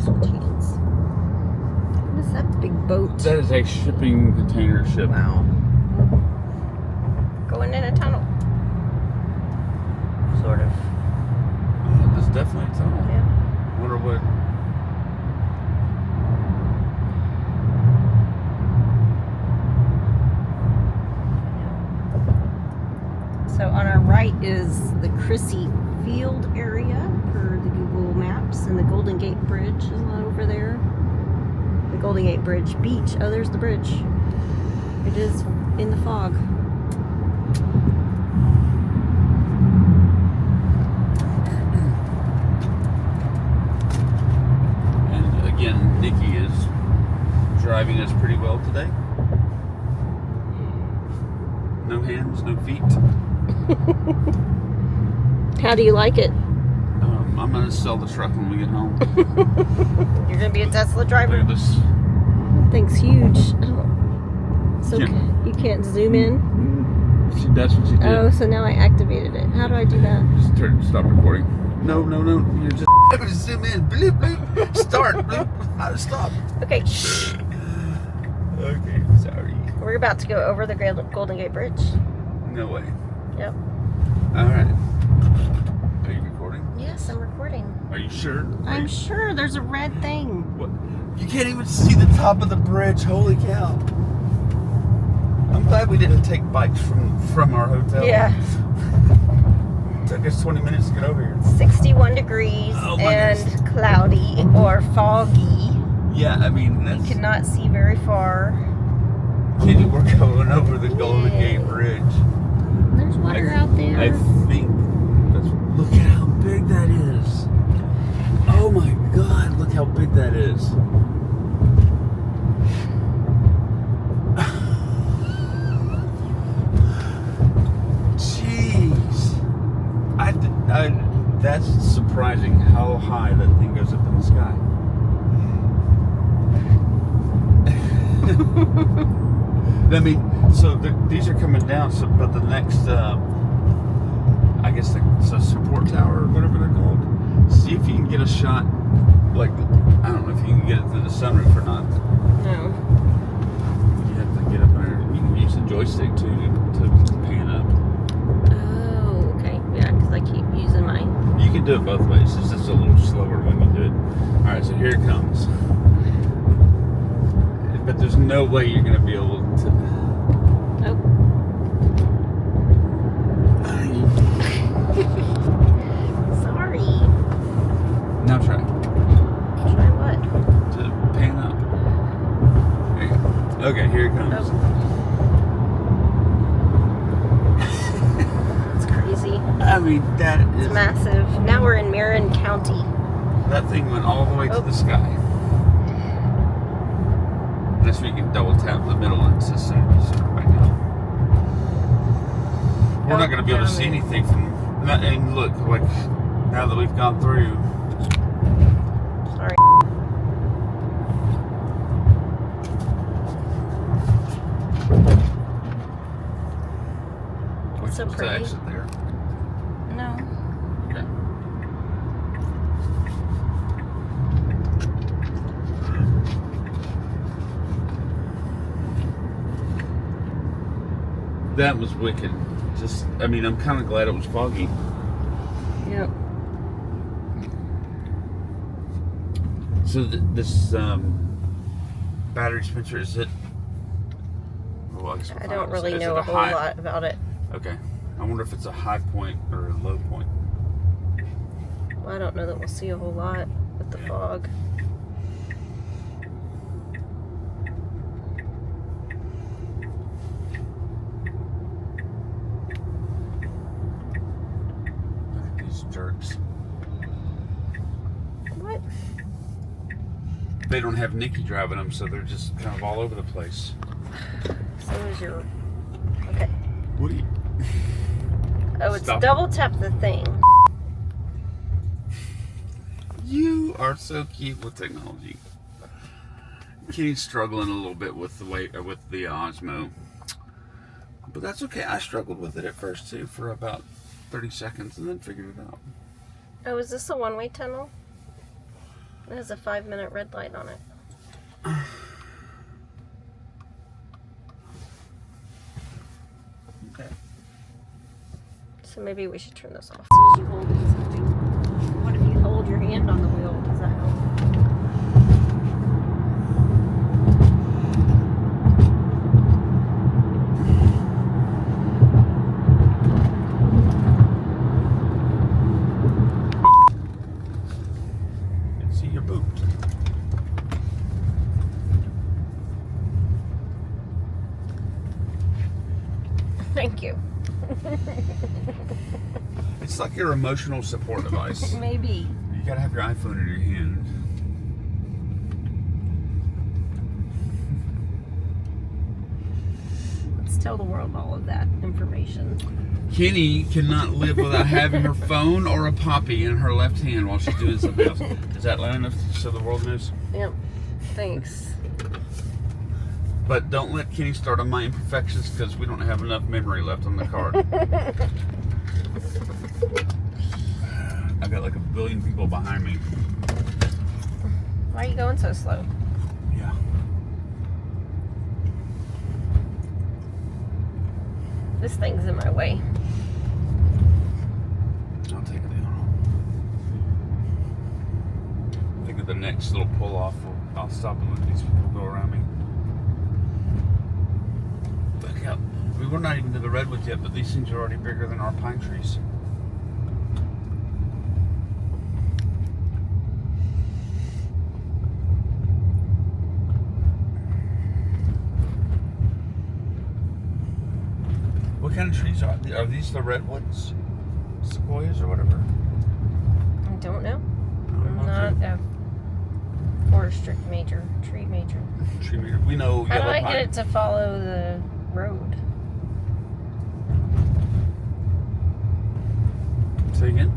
Jeez. What is that big boat? That is a shipping container ship. Wow. Going in a tunnel. Sort of. Yeah, there's definitely a tunnel. Yeah. Wonder what. So on our right is the Chrissy Field area per the Google Maps, and the Golden Gate Bridge is over there. The Golden Gate Bridge beach. Oh, there's the bridge. It is in the fog. And again, Nikki is driving us pretty well today. No hands, no feet. How do you like it? I'm gonna sell the truck when we get home. You're gonna be a Tesla driver? Look at this. That thing's huge. So Yeah. you can't zoom in? That's what you did. Oh, so now I activated it. How do I do that? Just stop recording. No. You're just zoom in. Bloop, bloop. Start. Bloop. How to stop. Okay. Shh. Okay, sorry. We're about to go over the Golden Gate Bridge. No way. Yep. All right. Are you recording? Yes, I'm recording. Are you sure? I'm sure. There's a red thing. What? You can't even see the top of the bridge. Holy cow. I'm glad we didn't take bikes from our hotel. Yeah. It took us 20 minutes to get over here. 61 degrees Oh, my and goodness. cloudy or foggy. Yeah, I mean, You that's... cannot see very far. Kenny, we're going over the Golden Gate Bridge. There's water out there. I think that's... Look at how big that is. Oh my God, look how big that is. Jeez. That's surprising how high that thing goes up in the sky. I mean, so these are coming down, so, but the next, I guess the support tower or whatever they're called, see if you can get a shot, like, I don't know if you can get it through the sunroof or not. No. You have to get up there. You can use the joystick too to pan up. Oh, okay. Yeah, because I keep using mine. You can do it both ways. It's just a little slower when you do it. All right, so here it comes. But there's no way you're going to be able to... Nope. Sorry. Now try. Try what? To pan up. There you go. Okay, here it comes. It's crazy. I mean, that is... It's massive. Now we're in Marin County. That thing went all the way to the sky. Unless we can double tap the middle and it's just right now. We're not going to be able to see anything from... And look, like, now that we've gone through... Sorry. It's so What's the pretty. exit there? No. Okay. That was wicked. Just, I mean, I'm kind of glad it was foggy. Yep. So this battery dispenser, is it? Well, I guess I don't really is know it a whole lot about it. Okay. I wonder if it's a high point or a low point. Well, I don't know that we'll see a whole lot with the fog. Look at these jerks. What? They don't have Nikki driving them, so they're just kind of all over the place. So is your... Okay. What do you... Oh, it's Stop. double tap the thing. You are so cute with technology. Kenny's struggling a little bit with the Osmo, but that's okay. I struggled with it at first too for about 30 seconds, and then figured it out. Oh, is this a one-way tunnel? It has a 5-minute red light on it. Okay. So maybe we should turn this off. As you hold something. What if you hold your hand on the wheel? Does that help? And see your boot. Thank you. It's like your emotional support device. Maybe. You gotta have your iPhone in your hand. Let's tell the world all of that information. Kenny cannot live without having her phone or a poppy in her left hand while she's doing something else. Is that loud enough so the world knows? Yep. Thanks. But don't let Kenny start on my imperfections because we don't have enough memory left on the card. I've got like a billion people behind me. Why are you going so slow? Yeah. This thing's in my way. I'll take it down. I think at the next little pull off, I'll stop and let these people go around me. Look out. We're not even to the redwoods yet, but these things are already bigger than our pine trees. What kind of trees are these? The redwoods, sequoias, or whatever? I don't know. I'm I'm not a forestry major, tree major. Tree major. We know How do yellow I pine. get it to follow the road? Say again?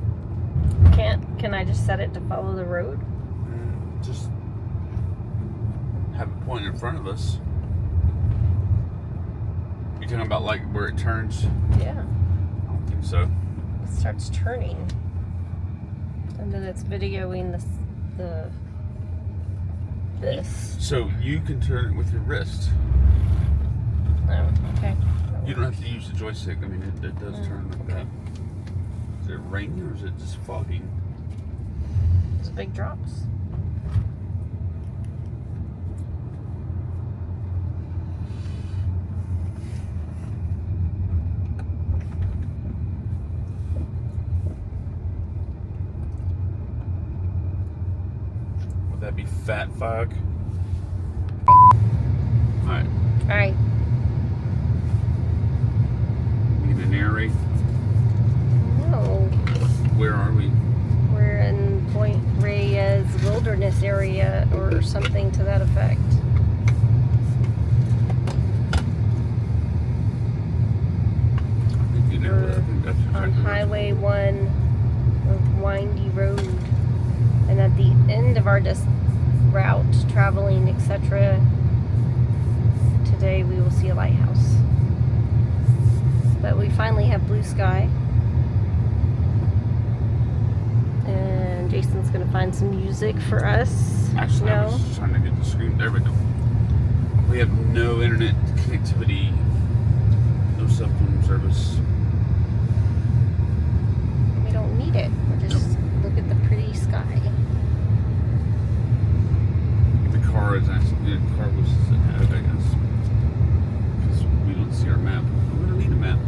Can I just set it to follow the road? Just have it point in front of us. You talking about like where it turns? Yeah. I don't think so. It starts turning. And then it's videoing this. So you can turn it with your wrist. Oh, okay. You don't have to use the joystick. I mean, it does turn like that. Is it raining or is it just fogging? It's big drops. Would that be fat fog? Alright. Alright. You gonna narrate? No. Where are we? We're in Point Reyes Wilderness Area or something to that effect. I think you know that. I think that's On exactly where- Highway 1, a windy road. And at the end of our route, traveling, etc., today we will see a lighthouse. But we finally have blue sky. And Jason's going to find some music for us. Actually, I No? was trying to get the screen. There we go. We have no internet connectivity, no cell phone service. We don't need it. We're just look at the pretty sky. The car is actually, the car was ahead, I guess. Because we don't see our map. We don't need a map.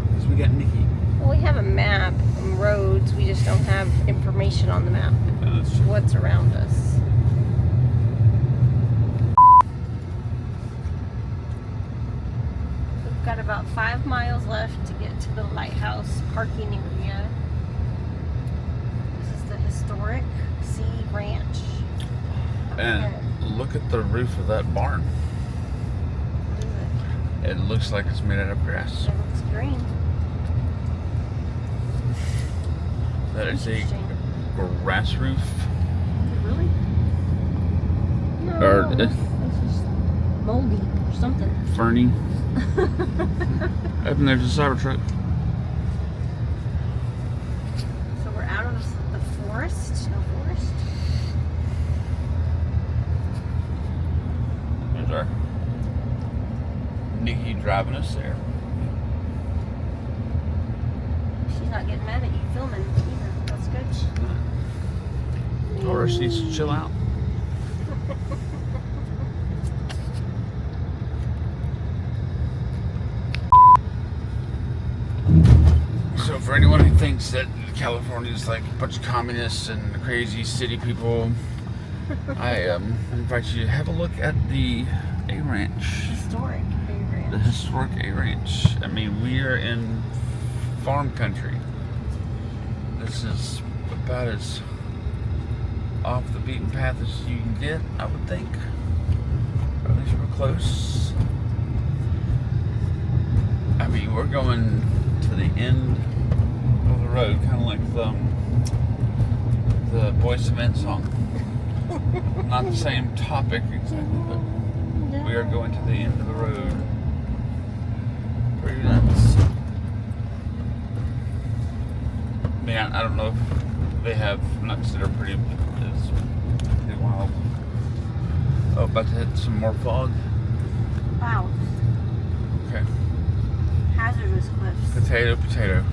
Because we got Nikki. Well, we have a map and roads. We just don't have information on the map. Yeah, that's true. What's around us. We've got about 5 miles left to get to the lighthouse parking area. This is the historic Sea Ranch. And look at the roof of that barn. What is it? It looks like it's made out of grass. It looks green. That is a Interesting. grass roof. Really? No, Or- it's just moldy or something. Fernie. Up and there's a Cybertruck. So we're out of the forest. No forest. There's our Nikki driving us there. She's not getting mad at you filming either. That's good. Told her she needs to chill out. So for anyone who thinks that California is like a bunch of communists and crazy city people, I invite you to have a look at the A Ranch. Historic A The Ranch. historic A Ranch. I mean, we are in farm country. This is about as off the beaten path as you can get, I would think. Or at least we're close. I mean, we're going to the end of the road, kind of like the Boyz II Men song. Not the same topic exactly, but we are going to the end of the road. Pretty nuts. Man, I don't know if they have nuts that are pretty wild. Oh, about to hit some more fog. Wow. Okay. hazardous cliffs. Potato, potato.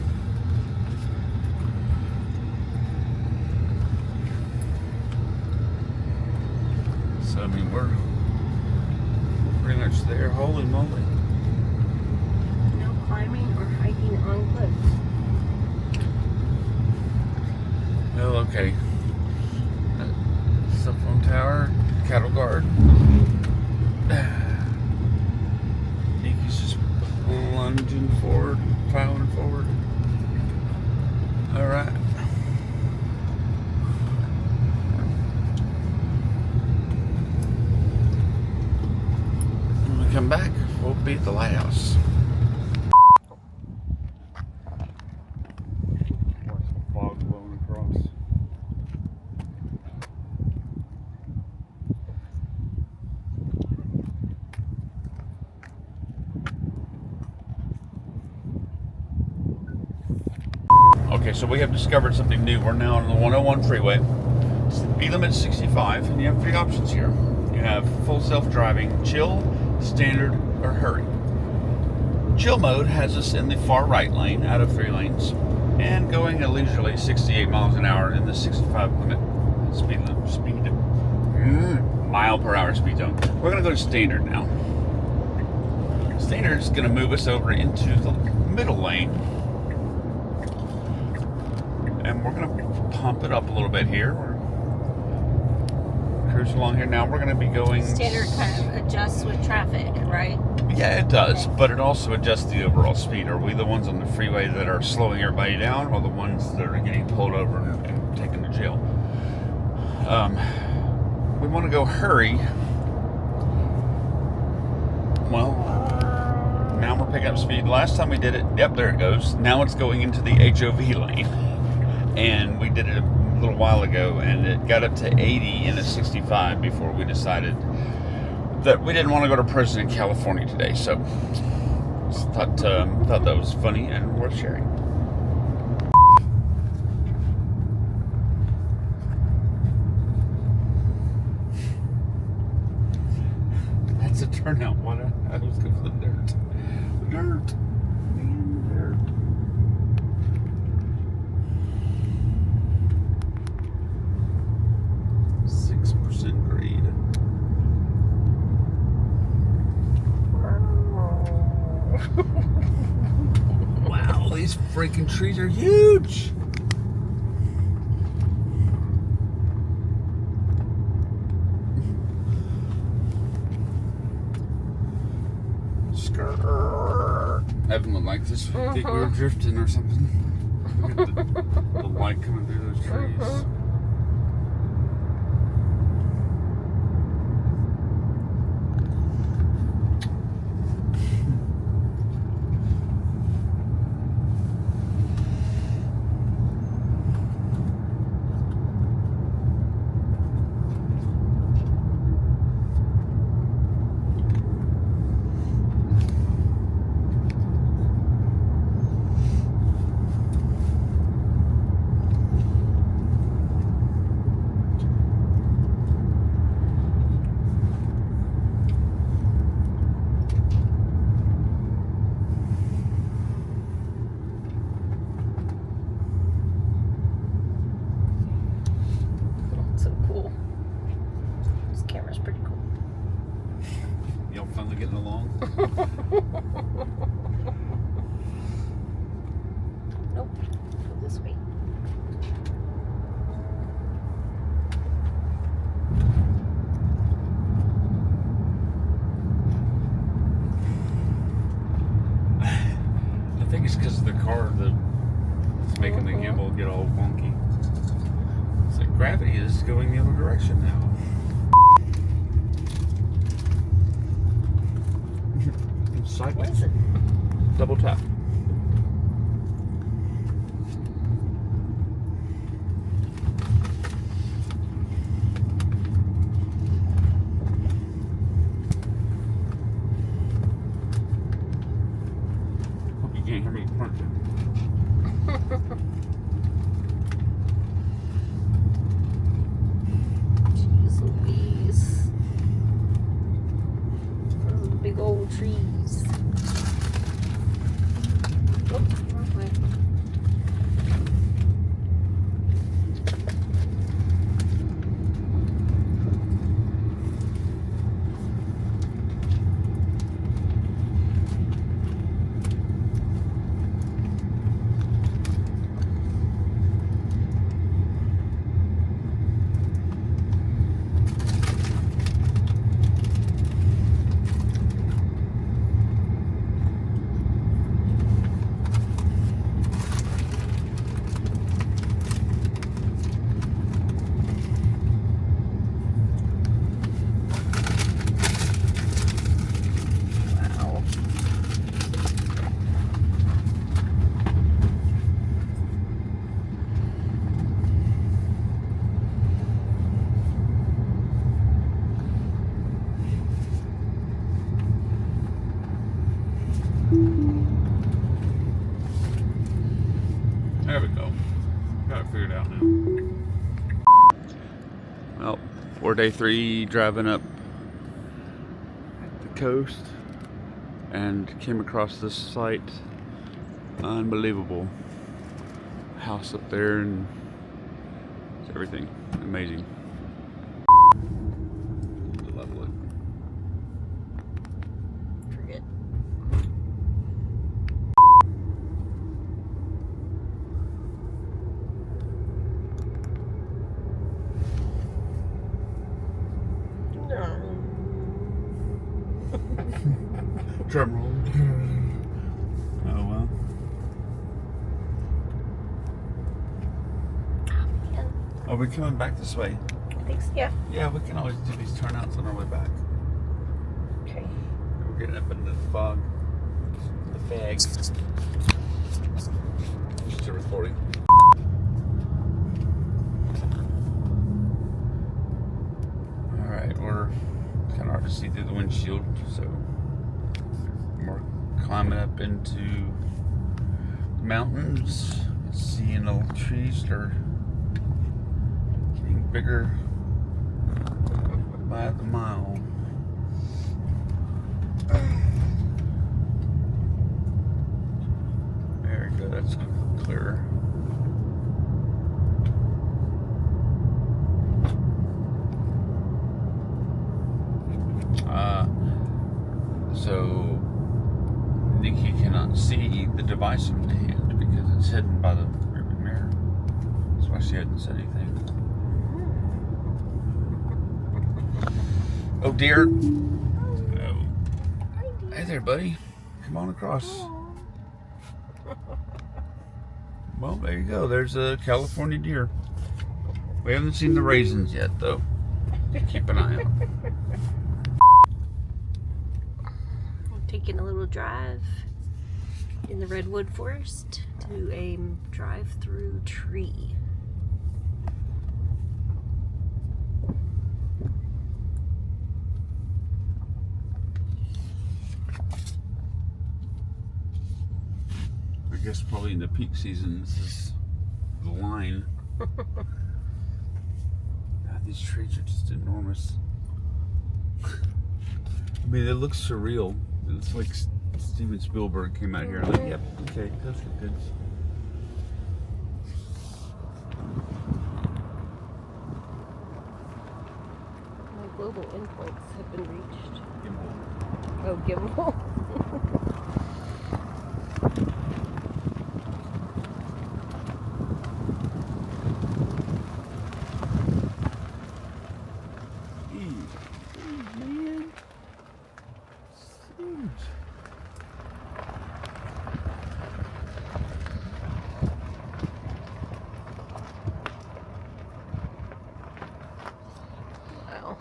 So, I mean, we're pretty much there. Holy moly. No climbing or hiking on cliffs. Oh, okay. Cell phone tower, cattle guard. Nikki's just lunging forward, plowing forward. All right. When we come back, we'll be at the lighthouse. Watch the fog blowing across. Okay, so we have discovered something new. We're now on the 101 freeway. Speed limit is 65, and you have 3 options here. You have full self-driving, chill, standard, or hurry. Chill mode has us in the far right lane out of 3 lanes, and going at leisurely 68 miles an hour in the 65 limit mile per hour speed zone. We're gonna go to standard now. Standard is gonna move us over into the middle lane. And we're going to pump it up a little bit here. We're cruising along here. Now we're going to be going... Standard kind of adjusts with traffic, right? Yeah, it does, but it also adjusts the overall speed. Are we the ones on the freeway that are slowing everybody down, or the ones that are getting pulled over and taken to jail? We want to go hurry. Well, now we're picking up speed. Last time we did it, yep, there it goes. Now it's going into the HOV lane. And we did it a little while ago, and it got up to 80 and a 65 before we decided that we didn't want to go to prison in California today. So thought that was funny and worth sharing. That's a turnout. What? I was going for the dirt. Dirt. Man, dirt. Grade. Wow, these freaking trees are huge. Evan would like this. I think we were drifting or something. Look at the light coming through those trees. Getting along? Nope. Go this way. I think it's because of the car that's making the gimbal get all wonky. It's like gravity is going the other direction now. Sideways. What is it? Double tap. Hope you can't hear me crunching. Jeez Louise. Those big old trees. Got it figured out now. Well, for day 3, driving up the coast and came across this site. Unbelievable house up there, and it's everything. Amazing. Lovely. Forget. Drum roll. Oh well. Are we coming back this way? I think so, yeah. Yeah, we can always do these turnouts on our way back. Okay. We're getting up into the fog. The fag. Still recording. Alright, we're kind of hard to see through the windshield, so we're climbing up into the mountains, seeing the trees that are getting bigger by the mile. Very good, that's clearer. So Nikki cannot see the device in the hand because it's hidden by the rearview mirror. That's why she hadn't said anything. Oh dear. Oh. Hey there, buddy. Come on across. Well, there you go. There's a California deer. We haven't seen the raisins yet, though. Keep an eye out. Taking a little drive in the redwood forest to a drive-through tree. I guess probably in the peak season, this is the line. God, these trees are just enormous. I mean, it looks surreal. It's like Steven Spielberg came out here and like, yep, okay, those look good. My global endpoints have been reached. Oh, gimbal. Man. Huge. Wow.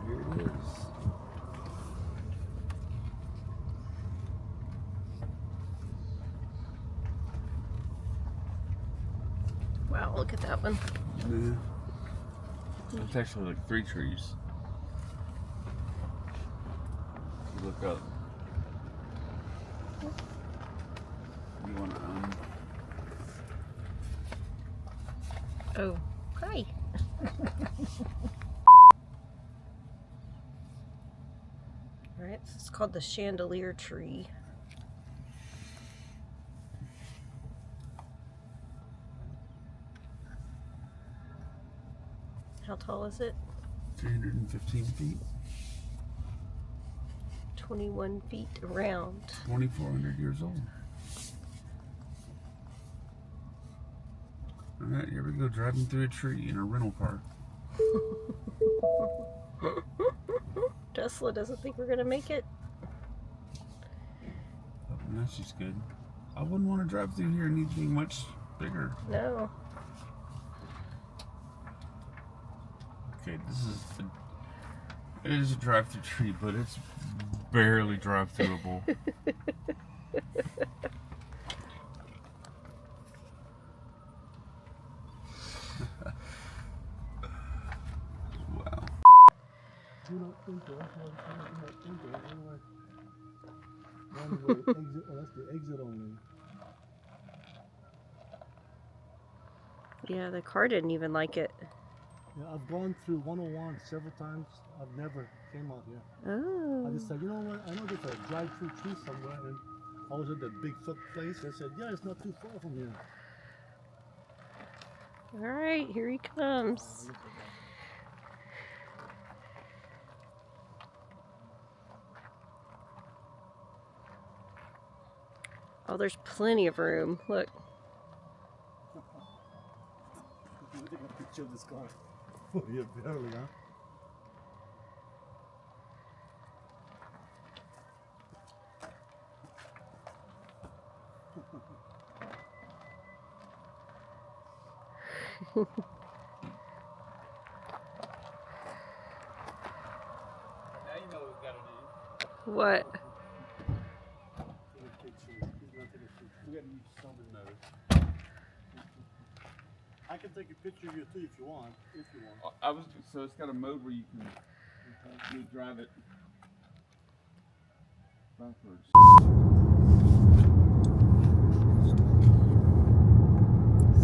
Here it is. Wow, look at that one. Yeah. It's actually like 3 trees. Look up. You want to Oh, hi. Alright, this is called the chandelier tree. How tall is it? 315 feet. 21 feet around. 2,400 years old. Alright, here we go, driving through a tree in a rental car. Tesla doesn't think we're gonna make it. Oh, that's just good. I wouldn't want to drive through here anything much bigger. No. Okay, it is a drive-through tree, but it's barely drive-throughable. Wow. Exit, oh, that's the exit only. Yeah, the car didn't even like it. Yeah, I've gone through 101 several times. I've never came out here. Oh. I just said, you know what? I know there's a drive-through tree somewhere, and I was at the Bigfoot place. I said, yeah, it's not too far from here. All right, here he comes. Oh, there's plenty of room. Look. Look at a picture of this car. Oh, yeah, barely, huh? Now you know what we gotta do. What? We gotta use something mode. I can take a picture of you too if you want. So it's got a mode where you can drive it backwards.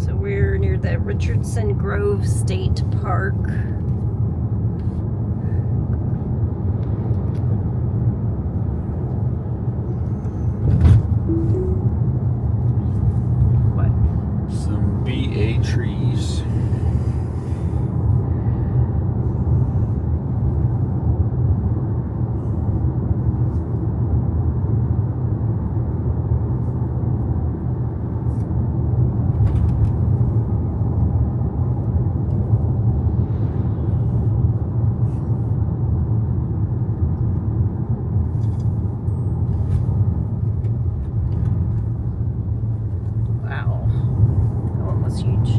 So we're near the Richardson Grove State Park. What? Some BA trees. Wow. That one was huge.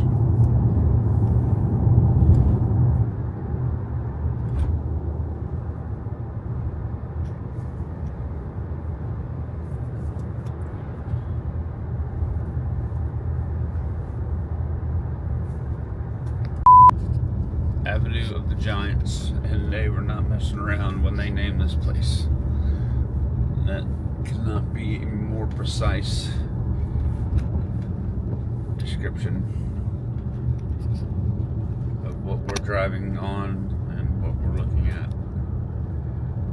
Avenue of the Giants, and they were not messing around when they named this place. That cannot be a more precise description of what we're driving on and what we're looking at.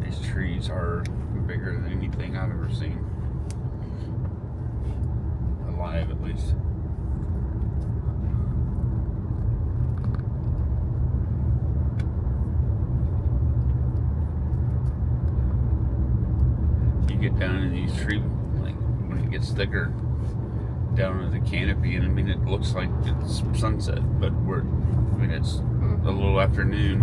These trees are bigger than anything I've ever seen. Alive, at least. Get down in these trees, like when it gets thicker down in the canopy, and I mean it looks like it's sunset, but it's a little afternoon.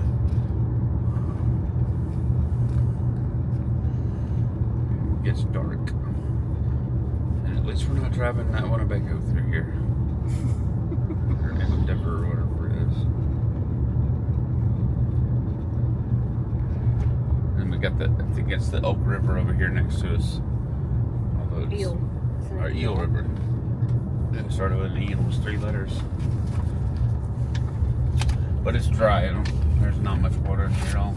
It gets dark, and at least we're not driving that Winnebago through here, or Endeavor, or whatever it is. And we got I think it's the Elk River over here next to us. Although it's, Eel. Or Eel River. It started with an E and it was 3 letters. But it's dry. There's not much water in here at all.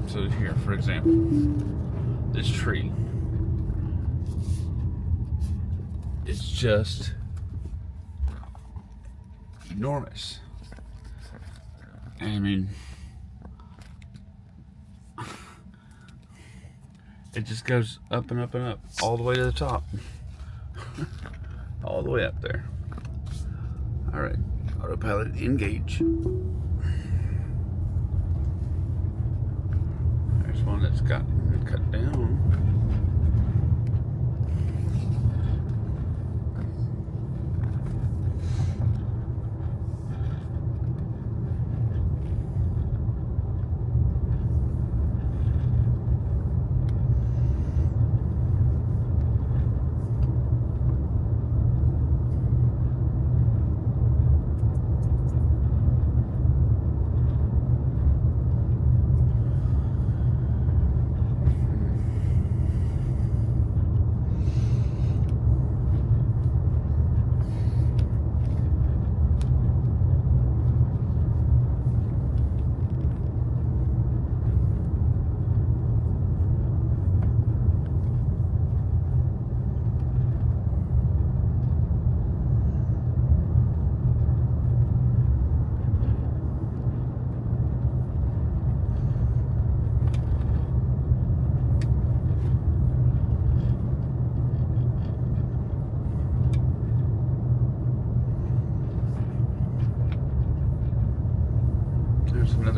So here, for example, this tree. It's just enormous. And I mean, it just goes up and up and up all the way to the top. All the way up there. All right, autopilot engage. There's one that's got cut down.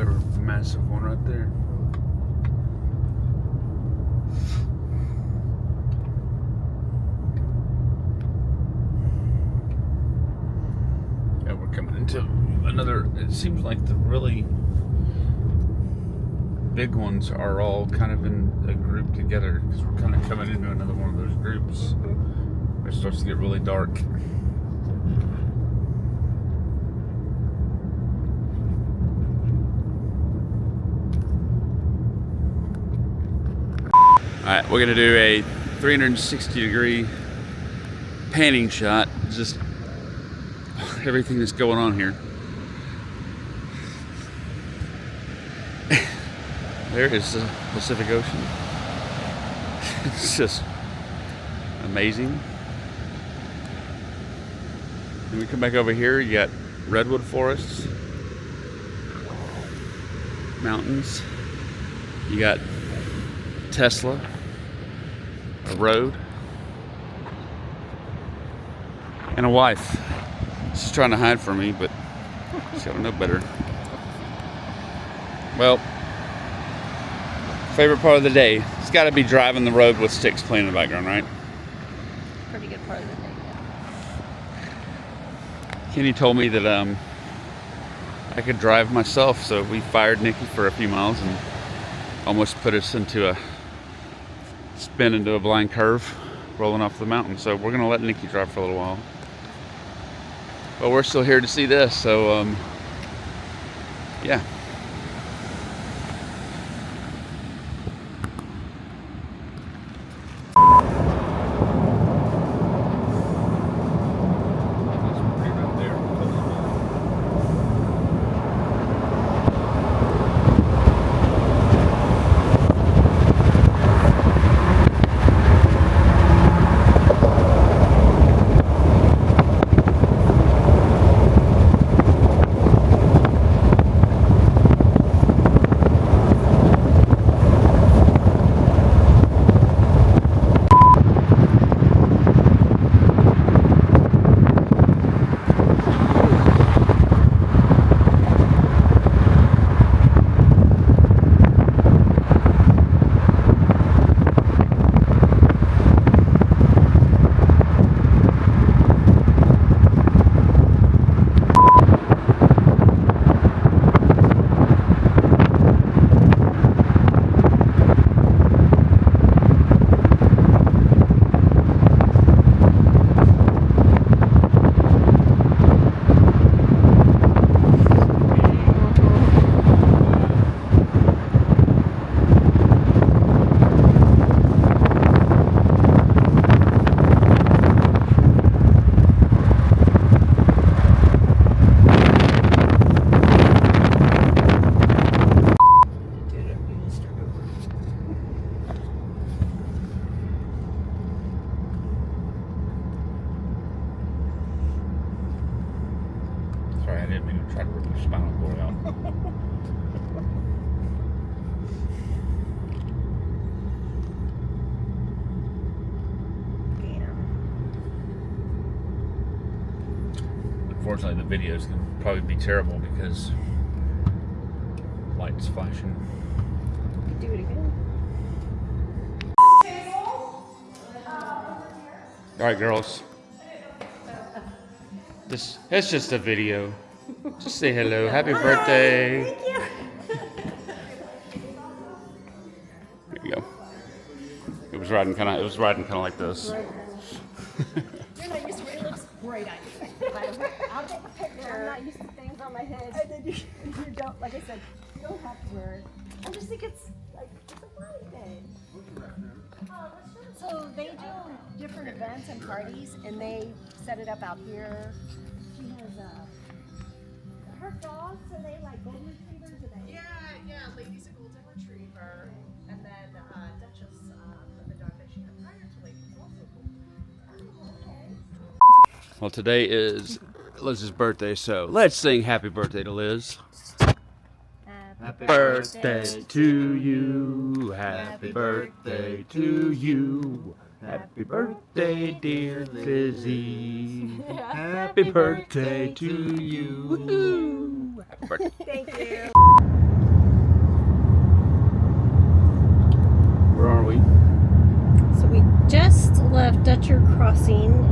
another massive one right there. Yeah, we're coming into another. It seems like the really big ones are all kind of in a group together because we're kind of coming into another one of those groups. It starts to get really dark. Alright, we're gonna do a 360-degree panning shot, just everything that's going on here. There is the Pacific Ocean. It's just amazing. Then we come back over here, you got redwood forests, mountains, you got Tesla, a road, and a wife. She's trying to hide from me, but she's got to know better. Well, favorite part of the day, it's got to be driving the road with sticks playing in the background, right? Pretty good part of the day, yeah. Kenny told me that I could drive myself, so we fired Nikki for a few miles and almost put us into a spin into a blind curve rolling off the mountain. So we're gonna let Nikki drive for a little while, but we're still here to see this, so yeah. Sorry, I didn't mean to try to rip your spinal cord out. Unfortunately, the videos can probably be terrible because lights flashing. Do it again. All right, girls. It's just a video. Just say hello. Happy birthday. Thank you. There you go. It was riding kind of like this. You're not used to it. It looks great on you. I'll take a picture. I'm not used to things on my head. And then you don't, like I said, you don't have to wear it. I just think it's like, it's a party day. So they do different events and parties, and they set it up out here. She has her dogs. Are they like golden retrievers? Yeah. Lady's a golden retriever, and then Duchess, the dog that she had prior to Lady, was also golden. Well, today is Liz's birthday, so let's sing happy birthday to Liz. Happy birthday to you. Happy birthday to you. Happy birthday, dear Lizzie. Happy birthday to you. Happy birthday. Thank you. crossing